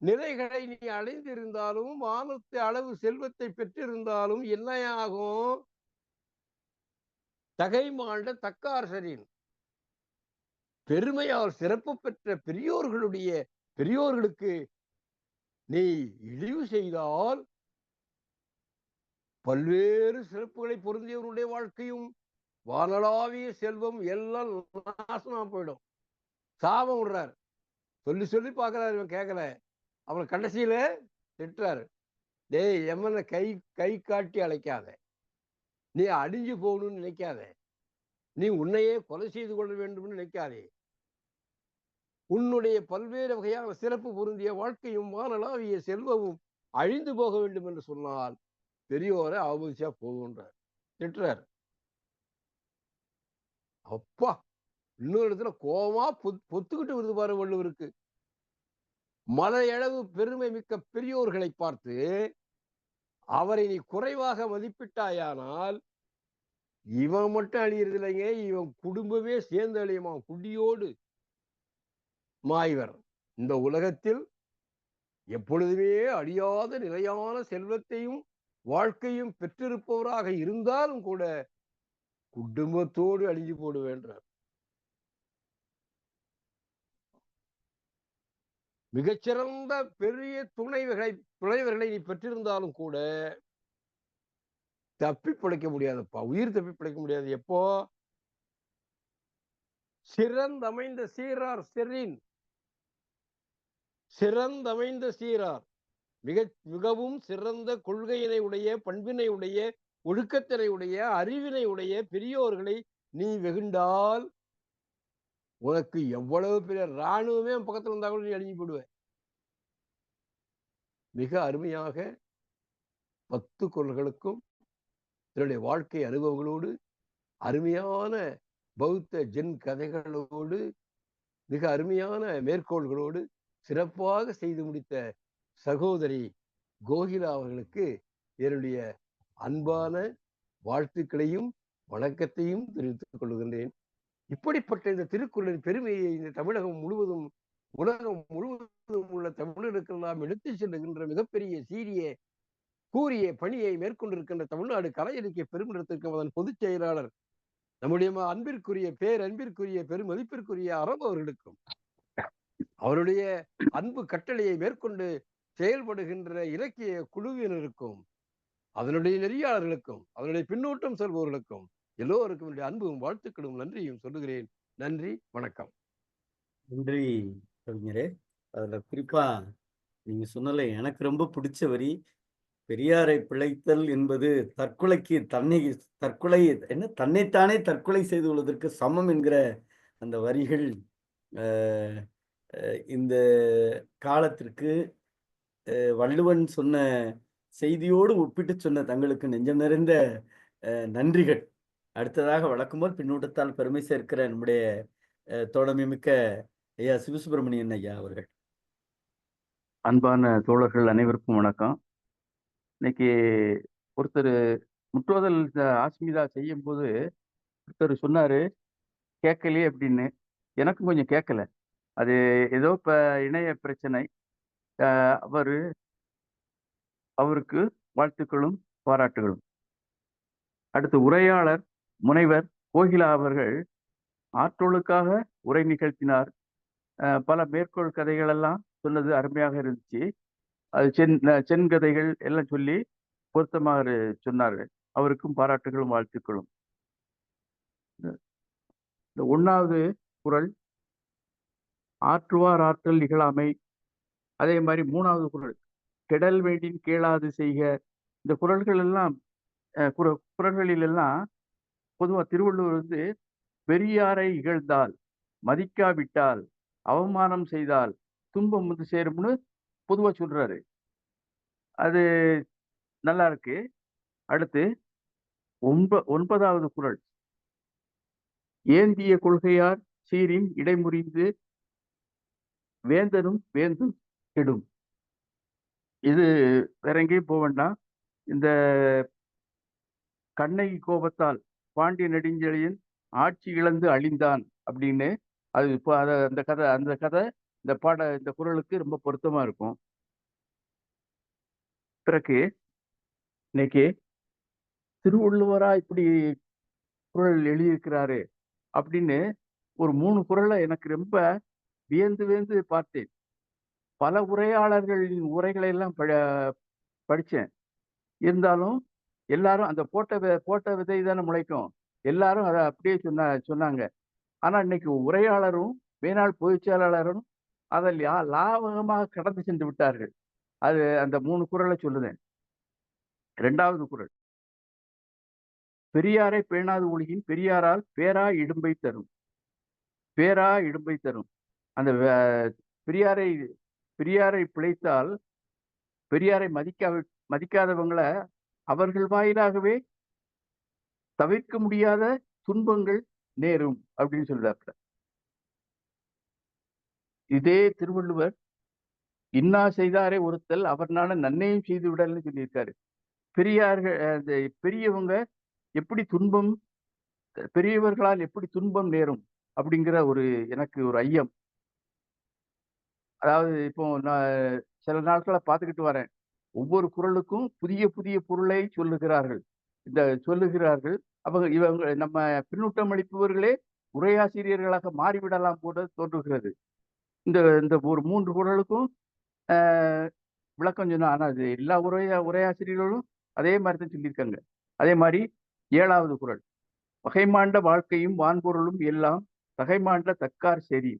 நிலைகளை நீ அடைந்திருந்தாலும், வானத்து அளவு செல்வத்தை பெற்றிருந்தாலும் என்னையாகும்? தகை மாண்ட தக்கார்சரின், பெருமையால் சிறப்பு பெற்ற பெரியோர்களுக்கு நீ இழிவு செய்தால் பல்வேறு சிறப்புகளை பொருந்தியவருடைய வாழ்க்கையும் வானளாவிய செல்வம் எல்லாம் நாசமா போயிடும். சாபம் விடுறார். சொல்லி சொல்லி பாக்குறாரு, இவன் கேட்கல. அப்புறம் கடைசியில திட்டுறாரு, டேய் எமனை கை காட்டி அழைக்காத, நீ அடிஞ்சு போகணும்னு நினைக்காத, நீ உன்னையே கொலை செய்து கொள்ள வேண்டும் நினைக்காதே, உன்னுடைய பல்வேறு வகையான சிறப்பு பொருந்திய வாழ்க்கையும் வானளாவிய செல்வமும் அழிந்து போக வேண்டும் என்று சொன்னால் பெரியோரை அவமதிச்சா போகுன்றார், திட்டுறார். அப்பா, இன்னொரு இடத்துல கோவமா பொத்துக்கிட்டு வருது பாரு வள்ளுவருக்கு. மலையளவு பெருமை மிக்க பெரியோர்களை பார்த்து அவரை நீ குறைவாக மதிப்பிட்டாயானால் இவன் மட்டும் அழியறது இல்லைங்க, இவன் குடும்பமே சேர்ந்து அழியுமா, குடியோடு. மாய்வர் இந்த உலகத்தில் எப்பொழுதுமே அழியாத நிலையான செல்வத்தையும் வாழ்க்கையும் பெற்றிருப்பவராக இருந்தாலும் கூட குடும்பத்தோடு அழிஞ்சு போடுவேன்றார். மிகச்சிறந்த பெரிய துணைவர்களை நீ பெற்றிருந்தாலும் கூட தப்பி பிழைக்க முடியாதுப்பா, உயிர் தப்பி பிழைக்க முடியாது. எப்போ? சிறந்தமைந்த சீரார் செறின், சிறந்தமைந்த சீரார், மிகவும் சிறந்த கொள்கையினை உடைய, பண்பினை உடைய, ஒழுக்கத்தினை உடைய, அறிவினை உடைய பெரியோர்களை நீ வெகுண்டால் உனக்கு எவ்வளவு பெரிய இராணுவமே பக்கத்துல இருந்தா கூட நீ அழிஞ்சு போடுவ. மிக அருமையாக 10 குறள்களுக்கும் தன்னுடைய வாழ்க்கை அனுபவங்களோடு, அருமையான பௌத்த ஜென் கதைகளோடு, மிக அருமையான மேற்கோள்களோடு சிறப்பாக செய்து முடித்த சகோதரி கோகிலா அவர்களுக்கு என்னுடைய அன்பான வாழ்த்துக்களையும் வணக்கத்தையும் தெரிவித்துக் கொள்கின்றேன். இப்படிப்பட்ட இந்த திருக்குறளின் பெருமையை இந்த தமிழகம் முழுவதும், உலகம் முழுவதும் உள்ள தமிழருக்கெல்லாம் எடுத்துச் செல்லுகின்ற மிகப்பெரிய சீரிய கூறிய பணியை மேற்கொண்டிருக்கின்ற தமிழ்நாடு கலை இலக்கிய பெருமிடத்திற்கும் அதன் பொதுச் செயலாளர் நம்முடைய அன்பிற்குரிய பேரன்பிற்குரிய பெருமதிப்பிற்குரிய அரபு அவர்களுக்கும், அவருடைய அன்பு கட்டளையை மேற்கொண்டு செயல்படுகின்ற இலக்கிய குழுவினருக்கும், அதனுடைய நெறியாளர்களுக்கும், அதனுடைய பின்னூட்டம் செல்பவர்களுக்கும் எல்லோருக்கும் என்னுடைய அன்பும் வாழ்த்துக்களும் நன்றியும் சொல்லுகிறேன். நன்றி, வணக்கம். நன்றி கவிஞரே. அதுல குறிப்பா நீங்க சொன்னல எனக்கு ரொம்ப பிடிச்ச வரி, பெரியாரை பிழைத்தல் என்பது தற்கொலைக்கு தன்னைத்தானே தற்கொலை செய்து கொள்வதற்கு சமம் என்கிற அந்த வரிகள் இந்த காலத்திற்கு வள்ளுவன் சொன்ன செய்தியோடு ஒப்பிட்டு சொன்ன தங்களுக்கு நெஞ்சம் நிறைந்த நன்றிகள். அடுத்ததாக வழக்கம்போல் பின்னூட்டத்தால் பெருமை சேர்க்கிற நம்முடைய தோழமை மிக்க ஐயா சிவசுப்பிரமணியன் ஐயா அவர்கள். அன்பான தோழர்கள் அனைவருக்கும் வணக்கம். இன்னைக்கு ஒருத்தர் முற்றோதல் ஆஸ்மிதா செய்யும் போது ஒருத்தர் சொன்னாரு கேட்கலையே அப்படின்னு. எனக்கும் கொஞ்சம் கேட்கல. அது ஏதோ இப்ப இணைய பிரச்சனை. அவருக்கு வாழ்த்துக்களும் பாராட்டுகளும். அடுத்து உரையாளர் முனைவர் கோகிலா அவர்கள் ஆற்றலுக்காக உரை நிகழ்த்தினார். பல மேற்கோள் கதைகள் எல்லாம் சொன்னது அருமையாக இருந்துச்சு. அது சென் கதைகள் எல்லாம் சொல்லி பொருத்தமாக சொன்னாரு. அவருக்கும் பாராட்டுகளும் வாழ்த்துக்களும். இந்த 1வது குறள் ஆற்றுவார் ஆற்றல் நிகழாமை. அதே மாதிரி 3வது குறள் கெடல் வேண்டின் கேளாது செய்க. இந்த குறள்கள் எல்லாம் குறள்களில் எல்லாம் பொதுவாக திருவள்ளுவர் பெரியாரை இகழ்ந்தால், மதிக்காவிட்டால், அவமானம் செய்தால் துன்பம் சேரும்னு பொதுவா சொல்றாரு. அது நல்லா இருக்கு. அடுத்து 9வது குறள் ஏந்திய கொள்கையார் சீரின் இடைமுறிந்து வேந்தனும் வேந்தும் கெடும். இது வேற எங்கேயும் போக வேண்டாம். இந்த கண்ணகி கோபத்தால் பாண்டிய நெடுஞ்செழியன் ஆட்சி இழந்து அழிந்தான் அப்படின்னு அது அந்த கதை இந்த குறளுக்கு ரொம்ப பொருத்தமா இருக்கும். பிறகு இன்னைக்கு திருவள்ளுவரா இப்படி குறள் எழுதியிருக்கிறாரு அப்படின்னு ஒரு 3 குறளை எனக்கு ரொம்ப வியந்து பார்த்தேன். பல உரையாளர்களின் உரைகளை எல்லாம் படித்தேன். இருந்தாலும் எல்லாரும் அந்த போட்ட விதை தானே முளைக்கும். எல்லாரும் அதை அப்படியே சொன்னாங்க. ஆனா இன்னைக்கு உரையாளரும் மேனாள் பொதுச் செயலாளரும் அதில் லாபகமாக கடந்து சென்று விட்டார்கள். அது அந்த 3 குறளை சொல்லுதேன். 2வது குறள் பெரியாரை பேணாது ஒழுகின் பெரியாரால் பேரா இடும்பை தரும். பேரா இடும்பை தரும். அந்த பெரியாரை பிழைத்தால், பெரியாரை மதிக்காதவங்களை அவர்கள் வாயிலாகவே தவிர்க்க முடியாத துன்பங்கள் நேரும் அப்படின்னு சொல்றாப்ல. இதே திருவள்ளுவர் இன்னா செய்தாரே ஒருத்தல் அவர்னால நன்மையும் செய்து விடல்னு சொல்லியிருக்காரு. பெரியவங்க எப்படி துன்பம், பெரியவர்களால் எப்படி துன்பம் நேரும் அப்படிங்கிற எனக்கு ஒரு ஐயம். அதாவது இப்போ நான் சில நாட்களை பார்த்துக்கிட்டு வரேன். ஒவ்வொரு குறளுக்கும் புதிய புதிய பொருளை சொல்லுகிறார்கள். இவங்க நம்ம பின்னூட்டம் அளிப்பவர்களே உரையாசிரியர்களாக மாறிவிடலாம் போல தோன்றுகிறது. இந்த ஒரு 3 குறளுக்கும் விளக்கம் சொன்னா, ஆனா அது எல்லா உரையாசிரியர்களும் அதே மாதிரி தான் சொல்லியிருக்காங்க. அதே மாதிரி 7வது குறள் வகைமாண்ட வாழ்க்கையும் வான்பொருளும் எல்லாம் தகைமாண்ட தக்கார் சரி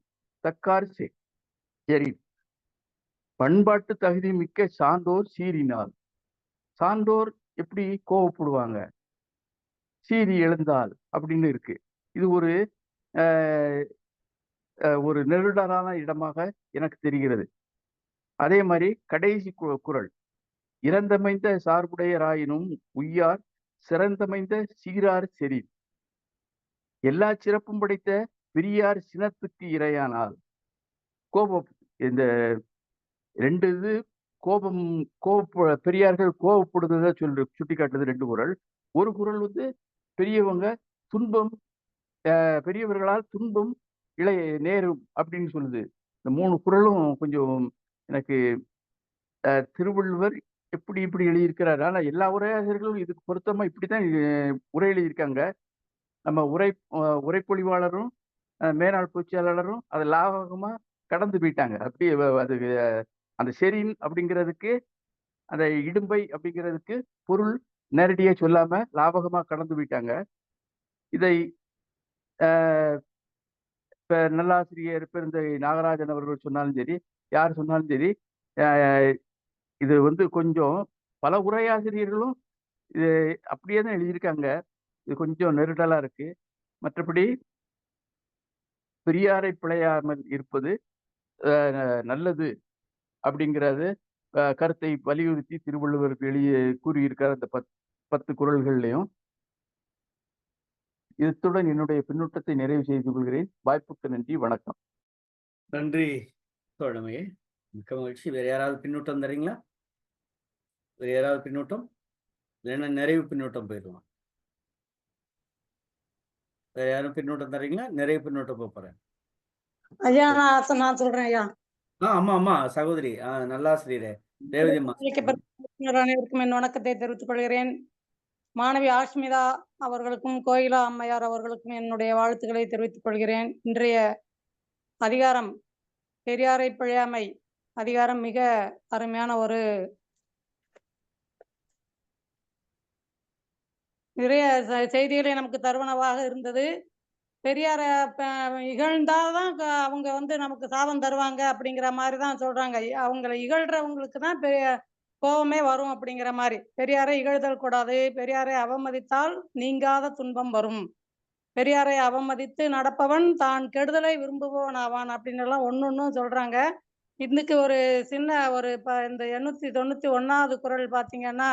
பண்பாட்டு தகுதி மிக்க சான்றோர் சீறினால். சான்றோர் எப்படி கோவப்படுவாங்க, சீறி எழுந்தால் அப்படின்னு இருக்கு. இது ஒரு ஒரு நெருடலான இடமாக எனக்கு தெரிகிறது. அதே மாதிரி கடைசி குறள், இறந்தமைந்த சார்புடையராயினும் உய்யார் சிறந்தமைந்த சீரார் செறி, எல்லா சிறப்பும் படைத்த பெரியார் சினத்துக்கு இரையானால். கோபம், இந்த 2 இது கோபம், பெரியார்கள் கோபப்படுறத சுட்டி காட்டுறது 2 குறள். ஒரு குறள் வந்து பெரியவங்க துன்பம், பெரியவர்களால் துன்பம் நேரும் அப்படின்னு சொல்லுது. இந்த 3 குறளும் கொஞ்சம் எனக்கு திருவள்ளுவர் எப்படி இப்படி எழுதியிருக்கிறார். ஆனா எல்லா உரையாசிரியர்களும் இதுக்கு பொருத்தமா இப்படித்தான் உரை எழுதியிருக்காங்க. நம்ம உரைப்பொழிவாளரும் மேனாள் பொதுச்செயலாளரும் அதை லாபகமா கடந்து போயிட்டாங்க. அப்படி அது அந்த செரின் அப்படிங்கிறதுக்கு, அந்த இடும்பை அப்படிங்கிறதுக்கு பொருள் நேரடியா சொல்லாம லாபகமா கடந்து போயிட்டாங்க. இதை இப்ப நல்லாசிரியர் பெருந்தகை நாகராஜன் அவர்கள் சொன்னாலும் சரி, யார் சொன்னாலும் சரி, இது வந்து கொஞ்சம் பல உரையாசிரியர்களும் இது அப்படியே தான் எழுதியிருக்காங்க. இது கொஞ்சம் நெருடலா இருக்கு. மற்றபடி பெரியாரை பிழையாமல் இருப்பது நல்லது அப்படிங்கிறது கருத்தை வலியுறுத்தி திருவள்ளுவர் கூறியிருக்கார் அந்த 10 குறள்கள்லையும். இத்துடன் என்னுடைய பின்னூட்டத்தை நிறைவு செய்து கொள்கிறேன். வாய்ப்புக்கு நன்றி, வணக்கம். நன்றி தோழமையே, மிக்க மகிழ்ச்சி. வேற யாராவது பின்னூட்டம் தரீங்களா? வேற யாராவது பின்னூட்டம்? இல்லைன்னா நிறைவு பின்னூட்டம் போயிடலாம். வேற யாரும் பின்னூட்டம் தரீங்களா? நிறைவு பின்னூட்டம் போறேன். ஐயா நான் சொல்றேன் ஐயா. ஆமா சகோதரி, நல்லாசிரியரே ரேவதி அம்மா. அனைவருக்கும் என் வணக்கத்தை தெரிவித்துக் கொள்கிறேன். மாணவி ஆஷ்மிதா அவர்களுக்கும் கோயிலா அம்மையார் அவர்களுக்கும் என்னுடைய வாழ்த்துக்களை தெரிவித்துக் கொள்கிறேன். இன்றைய அதிகாரம் பெரியாரை பிழையாமை அதிகாரம் மிக அருமையான ஒரு நிறைய செய்திகளை நமக்கு தருவனவாக இருந்தது. பெரியார இகழ்ந்தாதான் அவங்க வந்து நமக்கு சாபம் தருவாங்க அப்படிங்கிற மாதிரி தான் சொல்றாங்க. அவங்களை இகழ்றவங்களுக்கு தான் கோபமே வரும் அப்படிங்கிற மாதிரி. பெரியாரை இகழ்தல் கூடாது, பெரியாரை அவமதித்தால் நீங்காத துன்பம் வரும், பெரியாரை அவமதித்து நடப்பவன் தான் கெடுதலை விரும்புபவன் ஆவான் அப்படின்னு எல்லாம் ஒன்னொன்னும் சொல்றாங்க. இதுக்கு ஒரு சின்ன ஒரு இந்த 891வது குறள் பார்த்தீங்கன்னா,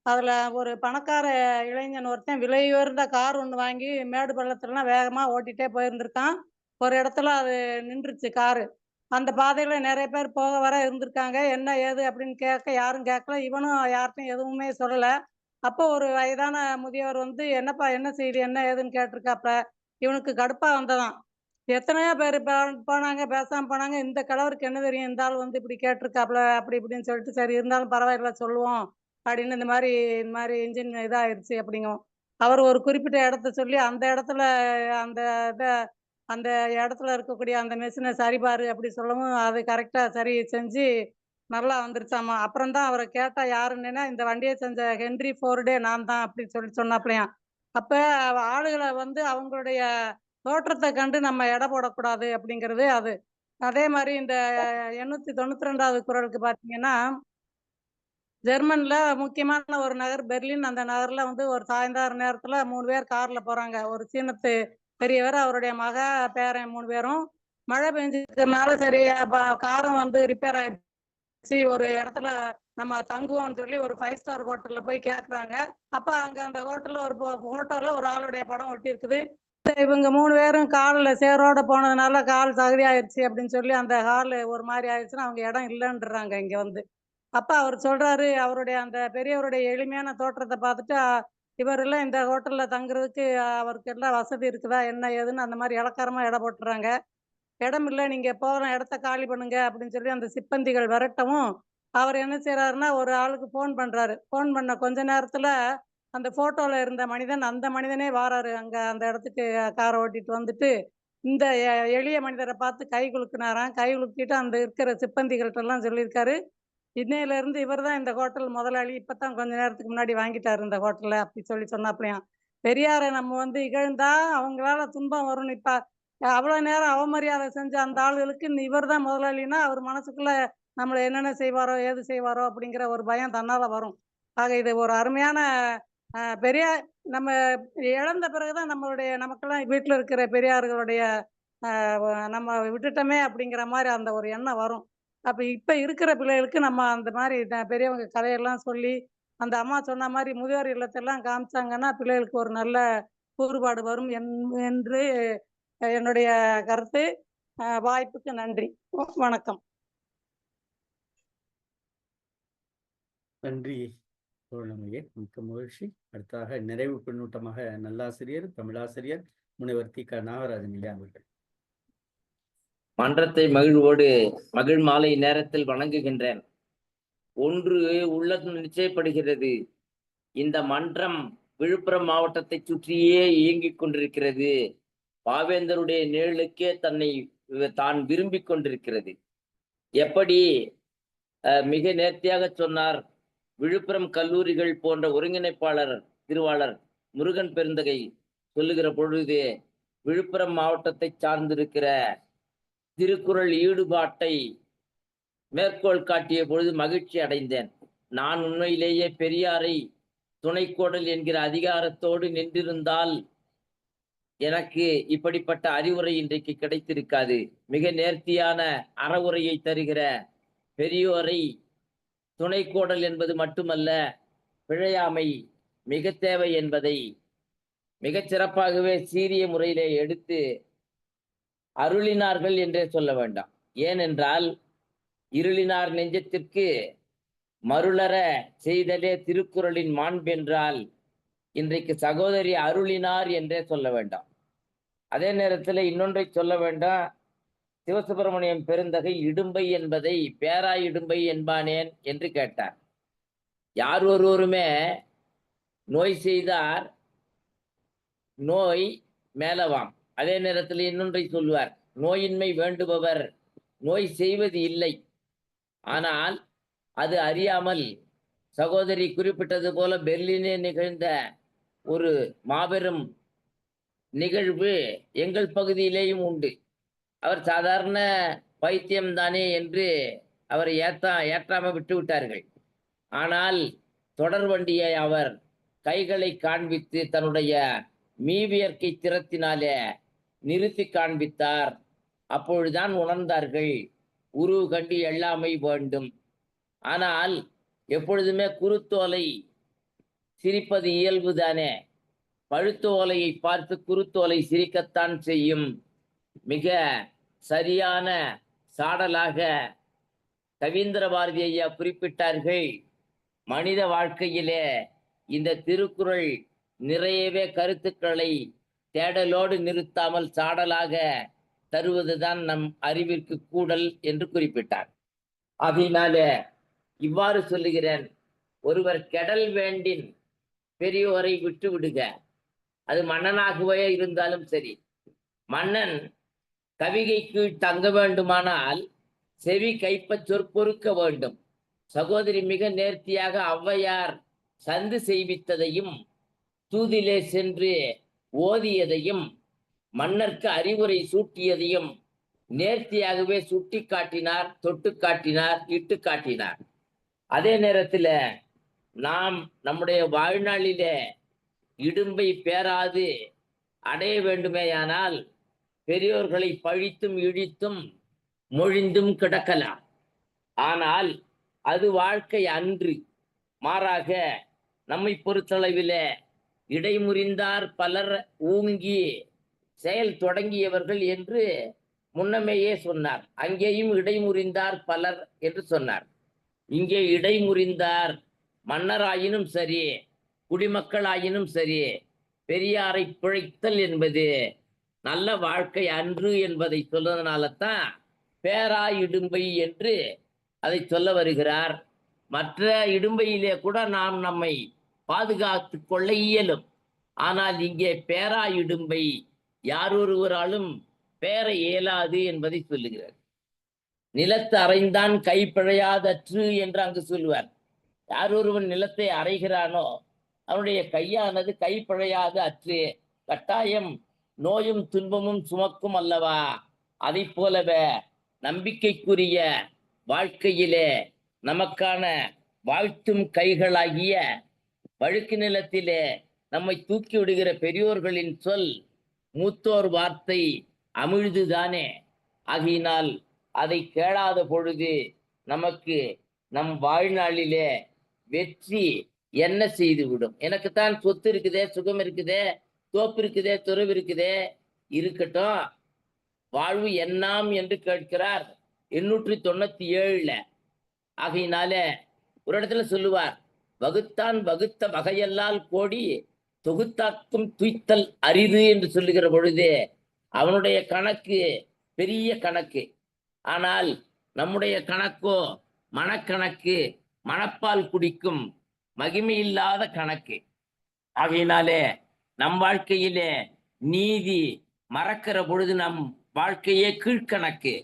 அதுல ஒரு பணக்கார இளைஞன் ஒருத்தன் விலையுயர்ந்த கார் ஒன்று வாங்கி மேடு பள்ளத்துலலாம் வேகமா ஓட்டிகிட்டே போயிருந்திருக்கான். ஒரு இடத்துல அது நின்றுச்சு காரு. அந்த பாதையில நிறைய பேர் போக வர இருந்திருக்காங்க. என்ன ஏது அப்படின்னு கேட்க யாரும் கேட்கல. இவனும் யார்கிட்டையும் எதுவுமே சொல்லலை. அப்போ ஒரு வயதான முதியவர் வந்து, என்னப்பா என்ன செய்தி என்ன ஏதுன்னு கேட்டிருக்காப்ல. இவனுக்கு கடுப்பா வந்ததாம். எத்தனையோ பேர் போனாங்க, பேசாம போனாங்க. இந்த கிழவருக்கு என்ன தெரியும், இந்த ஆள் வந்து இப்படி கேட்டிருக்காப்ல அப்படி இப்படின்னு சொல்லிட்டு, சரி இருந்தாலும் பரவாயில்ல சொல்லுவோம் அப்படின்னு இந்த மாதிரி இன்ஜின் இதாகிடுச்சு அப்படிங்கும். அவர் ஒரு குறிப்பிட்ட இடத்த சொல்லி அந்த இடத்துல அந்த இதை அந்த இடத்துல இருக்கக்கூடிய அந்த மெஷினை சரிபாரு அப்படி சொல்லவும் அது கரெக்டாக சரி செஞ்சு நல்லா வந்துருச்சாமா. அப்புறம் தான் அவரை கேட்டால் யாருன்னா, இந்த வண்டியை செஞ்ச ஹென்ரி ஃபோர்டே நான் தான் அப்படின்னு சொல்லி சொன்னாப்லையாம். அப்போ ஆளுகளை வந்து அவங்களுடைய தோற்றத்தை கண்டு நம்ம எடை போடக்கூடாது அப்படிங்கிறது அது. அதே மாதிரி இந்த 892வது குறளுக்கு பார்த்தீங்கன்னா, ஜெர்மன்ல முக்கியமான ஒரு நகர் பெர்லின். அந்த நகர்ல வந்து ஒரு சாயந்தர நேரத்துல 3 பேர் கார்ல போறாங்க. ஒரு சீனத்து பெரியவர், அவருடைய மக, பேரன் 3 பேரும். மழை பெஞ்சதுனால சரி காரும் வந்து ரிப்பேர் ஆயிடுச்சு. ஒரு இடத்துல நம்ம தங்குவோம்னு சொல்லி ஒரு 5 ஸ்டார் ஹோட்டல்ல போய் கேட்குறாங்க. அப்ப அங்க அந்த ஹோட்டல்ல ஒரு ஹோட்டல்ல ஒரு ஆளுடைய படம் ஒட்டி இருக்குது. இவங்க 3 பேரும் காலில் சேரோட போனதுனால கால் தகுதி ஆயிடுச்சு அப்படின்னு சொல்லி அந்த ஹால் ஒரு மாதிரி ஆயிடுச்சுன்னா அவங்க இடம் இல்லைன்றாங்க இங்க வந்து. அப்ப அவர் சொல்றாரு, அவருடைய அந்த பெரியவருடைய எளிமையான தோற்றத்தை பார்த்துட்டு, இவர் எல்லாம் இந்த ஹோட்டல்ல தங்குறதுக்கு அவருக்கு எல்லாம் வசதி இருக்குதா என்ன ஏதுன்னு அந்த மாதிரி இளக்காரமா எடை போட்டுறாங்க. இடம் இல்லை, நீங்க போகிற இடத்த காலி பண்ணுங்க அப்படின்னு சொல்லி அந்த சிப்பந்திகள் விரட்டவும், அவர் என்ன செய்யறாருன்னா ஒரு ஆளுக்கு ஃபோன் பண்றாரு. ஃபோன் பண்ண கொஞ்ச நேரத்துல அந்த போட்டோல இருந்த மனிதன், அந்த மனிதனே வாராரு அங்க அந்த இடத்துக்கு காரை ஓட்டிட்டு வந்துட்டு, இந்த எளிய மனிதரை பார்த்து கை குலுக்குனாராம். கை குலுக்கிட்டு அந்த இருக்கிற சிப்பந்திகள்கிட்ட எல்லாம் சொல்லியிருக்காரு, இன்னையில இருந்து இவர் தான் இந்த ஹோட்டல் முதலாளி, இப்பதான் கொஞ்ச நேரத்துக்கு முன்னாடி வாங்கிட்டாரு இந்த ஹோட்டல்ல அப்படி சொல்லி சொன்னாப்லையாம். பெரியாரை நம்ம வந்து இகழ்ந்தா அவங்களால துன்பம் வரும்னு. இப்ப அவ்வளவு நேரம் அவமரியாதை செஞ்ச அந்த ஆளுகளுக்கு இவர் தான் முதலாளின்னா அவர் மனசுக்குள்ள நம்மளை என்னென்ன செய்வாரோ ஏது செய்வாரோ அப்படிங்கிற ஒரு பயம் தன்னால வரும். ஆக இது ஒரு அருமையான பெரியார் நம்ம இழந்த பிறகுதான் நமக்கெல்லாம் வீட்டில் இருக்கிற பெரியார்களுடைய நம்ம விட்டுட்டோமே அப்படிங்கிற மாதிரி அந்த ஒரு எண்ணம் வரும். அப்போ இப்போ இருக்கிற பிள்ளைகளுக்கு நம்ம அந்த மாதிரி பெரியவங்க கதையெல்லாம் சொல்லி அந்த அம்மா சொன்ன மாதிரி முதியோர் இல்லத்தெல்லாம் காமிச்சாங்கன்னா பிள்ளைகளுக்கு ஒரு நல்ல கூறுபாடு வரும் என்று என்னுடைய கருத்து. வாய்ப்புக்கு நன்றி. வணக்கம். நன்றி தோழமையே, மிக்க மகிழ்ச்சி. அடுத்தாக நிறைவு பின்னூட்டமாக நல்லாசிரியர், தமிழாசிரியர் முனைவர் தி. க. நாகராஜன் ஐயா அவர்கள். மன்றத்தை மகிழ்வோடு மகிழ் மாலை நேரத்தில் வணங்குகின்றேன். ஒன்று உள்ளது நிச்சயப்படுகிறது. இந்த மன்றம் விழுப்புரம் மாவட்டத்தை சுற்றியே இயங்கிக் கொண்டிருக்கிறது. பாவேந்தருடைய நிழலுக்கே தான் விரும்பிக் கொண்டிருக்கிறது. எப்படி மிக நேர்த்தியாக சொன்னார் விழுப்புரம் கல்லூரிகள் போன்ற ஒருங்கிணைப்பாளர் திருவாளர் முருகன் பெருந்தகை சொல்லுகிற பொழுது விழுப்புரம் மாவட்டத்தை சார்ந்திருக்கிற திருக்குறள் ஈடுபாட்டை மேற்கோள் காட்டிய பொழுது மகிழ்ச்சி அடைந்தேன். நான் உண்மையிலேயே பெரியாரை துணைக்கோடல் என்கிற அதிகாரத்தோடு நின்றிருந்தால் எனக்கு இப்படிப்பட்ட அறிவுரை இன்றைக்கு கிடைத்திருக்காது. மிக நேர்த்தியான அறவுரையை தருகிற பெரியோரை துணைக்கோடல் என்பது மட்டுமல்ல, பிழையாமை மிக தேவை என்பதை மிகச் சிறப்பாகவே சீரிய முறையிலே எடுத்து அருளினார்கள் என்றே சொல்ல வேண்டாம். ஏனென்றால் இருளினார் நெஞ்சத்திற்கு மருளற செய்தலே திருக்குறளின் மாண்பென்றால் இன்றைக்கு சகோதரி அருளினார் என்றே சொல்ல வேண்டாம். அதே நேரத்தில் இன்னொன்றை சொல்ல வேண்டாம். சிவசுப்பிரமணியம் பெருந்தகை இடும்பை என்பதை பேராய் இடும்பை என்பானேன் என்று கேட்டார். யார் ஒருவருமே நோய் செய்தார் நோய் மேலவாம். அதே நேரத்தில் இன்னொன்றை சொல்வார், நோயின்மை வேண்டுபவர் நோய் செய்வது இல்லை. ஆனால் அது அறியாமல் சகோதரி குறிப்பிட்டது போல பெர்லினே நிகழ்ந்த ஒரு மாபெரும் நிகழ்வு எங்கள் பகுதியிலேயும் உண்டு. அவர் சாதாரண பைத்தியம்தானே என்று அவரை ஏற்றாம விட்டு விட்டார்கள். ஆனால் தொடர் வண்டியை அவர் கைகளை காண்பித்து தன்னுடைய மீவியற்கை திறத்தினாலே நிறுத்தி காண்பித்தார். அப்பொழுதுதான் உணர்ந்தார்கள் உருவு கண்டு எல்லாமை வேண்டும். ஆனால் எப்பொழுதுமே குருத்தோலை சிரிப்பது இயல்புதானே. பழுத்தோலையை பார்த்து குருத்தோலை சிரிக்கத்தான் செய்யும். மிக சரியான சாடலாக கவீந்திர பாரதி ஐயா குறிப்பிட்டார்கள், மனித வாழ்க்கையிலே இந்த திருக்குறள் நிறையவே கருத்துக்களை தேடலோடு நிறுத்தாமல் சாடலாக தருவதுதான் நம் அறிவிற்கு கூடல் என்று குறிப்பிட்டார். அதனால இவ்வாறு சொல்லுகிறேன், ஒருவர் கெடல் வேண்டின் பெரியோரை விட்டு விடுக. அது மன்னனாகவே இருந்தாலும் சரி. மன்னன் கவிகை கீழ் தங்க வேண்டுமானால் செவி கைப்ப சொற்பொறுக்க வேண்டும். சகோதரி மிக நேர்த்தியாக ஔவையார் சந்து செய்வித்ததையும் தூதிலே சென்று ஓதியதையும் மன்னர்க்கு அறிவுரை சூட்டியதையும் நேர்த்தியாகவே சுட்டி காட்டினார், தொட்டு காட்டினார், இட்டு காட்டினார். அதே நேரத்தில் நாம் நம்முடைய வாழ்நாளிலே இடும்பை பேராது அடைய வேண்டுமேயானால் பெரியோர்களை பழித்தும் இழித்தும் மொழிந்தும் கிடக்கலாம். ஆனால் அது வாழ்க்கை அன்று. மாறாக நம்மை பொறுத்தளவில் இடைமுறிந்தார் பலர் ஊங்கி செயல் தொடங்கியவர்கள் என்று முன்னமேயே சொன்னார். அங்கேயும் இடைமுறிந்தார் பலர் என்று சொன்னார். இங்கே இடைமுறிந்தார் மன்னராயினும் சரி, குடிமக்களாயினும் சரி, பெரியாரை பிழைத்தல் என்பது நல்ல வாழ்க்கை அன்று என்பதை சொல்வதனால தான் பேராய் இடும்பை என்று அதை சொல்ல வருகிறார். மற்ற இடும்பையிலே கூட நாம் நம்மை பாதுகாத்து கொள்ள இயலும். ஆனால் இங்கே பேராய் இடும்பை யாரொருவராலும் பேர இயலாது என்பதை சொல்லுகிறார். நிலத்து அறைந்தான் கை பிழையாதற்று என்று அங்கு சொல்லுவார். யார் ஒருவன் நிலத்தை அறைகிறானோ அவனுடைய கையானது கை பிழையாது அற்று. கட்டாயம் நோயும் துன்பமும் சுமக்கும் அல்லவா? அதை போலவே நம்பிக்கைக்குரிய வாழ்க்கையிலே நமக்கான வாழ்த்தும் கைகளாகிய வழுக்கு நிலத்திலே நம்மை தூக்கி விடுகிற பெரியோர்களின் சொல், மூத்தோர் வார்த்தை அமிழ்துதானே. ஆகையினால் அதை கேளாத பொழுது நமக்கு நம் வாழ்நாளிலே வெற்றி என்ன செய்துவிடும்? எனக்குத்தான் சொத்து இருக்குதே, சுகம் இருக்குதே, தோப்பு இருக்குதே, துறவு இருக்குதே, இருக்கட்டும். வாழ்வு என்னாம் என்று கேட்கிறார் 897. ஆகையினால ஒரு இடத்துல சொல்லுவார், வகுத்தான் வகுத்த வகையல்லால் கோடி தொகுத்தாக்கும் துய்த்தல் அரிது என்று சொல்லுகிற பொழுது அவனுடைய கணக்கு பெரிய கணக்கு. ஆனால் நம்முடைய கணக்கோ மனக்கணக்கு, மனப்பால் குடிக்கும் மகிமையில்லாத கணக்கு. ஆகையினாலே நம் வாழ்க்கையிலே நீதி மறக்கிற பொழுது நம் வாழ்க்கையே கீழ்கணக்கு.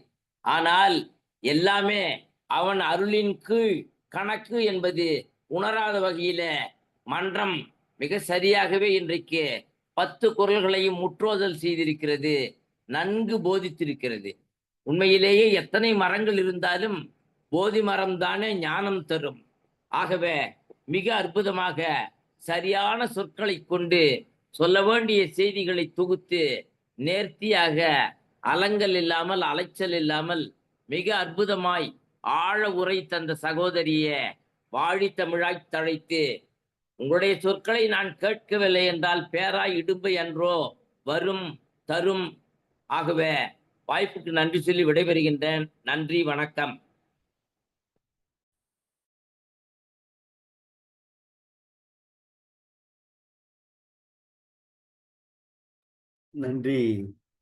ஆனால் எல்லாமே அவன் அருளின் கீழ் கணக்கு என்பது உணராத வகையில மன்றம் மிக சரியாகவே இன்றைக்கு 10 குறள்களையும் முற்றோதல் செய்திருக்கிறது, நன்கு போதித்திருக்கிறது. உண்மையிலேயே எத்தனை மரங்கள் இருந்தாலும் போதி மரம் தானே ஞானம் தரும். ஆகவே மிக அற்புதமாக சரியான சொற்களை கொண்டு சொல்ல வேண்டிய செய்திகளை தொகுத்து நேர்த்தியாக அலங்கல் இல்லாமல் அலைச்சல் இல்லாமல் மிக அற்புதமாய் ஆழ உரை தந்த சகோதரியே வாழி தமிழாய் தழைத்து, உங்களுடைய சொற்களை நான் கேட்கவில்லை என்றால் பேராய் இடும்பை என்றோ வரும் தரும். ஆகவே வாய்ப்புக்கு நன்றி சொல்லி விடைபெறுகின்றேன். நன்றி, வணக்கம். நன்றி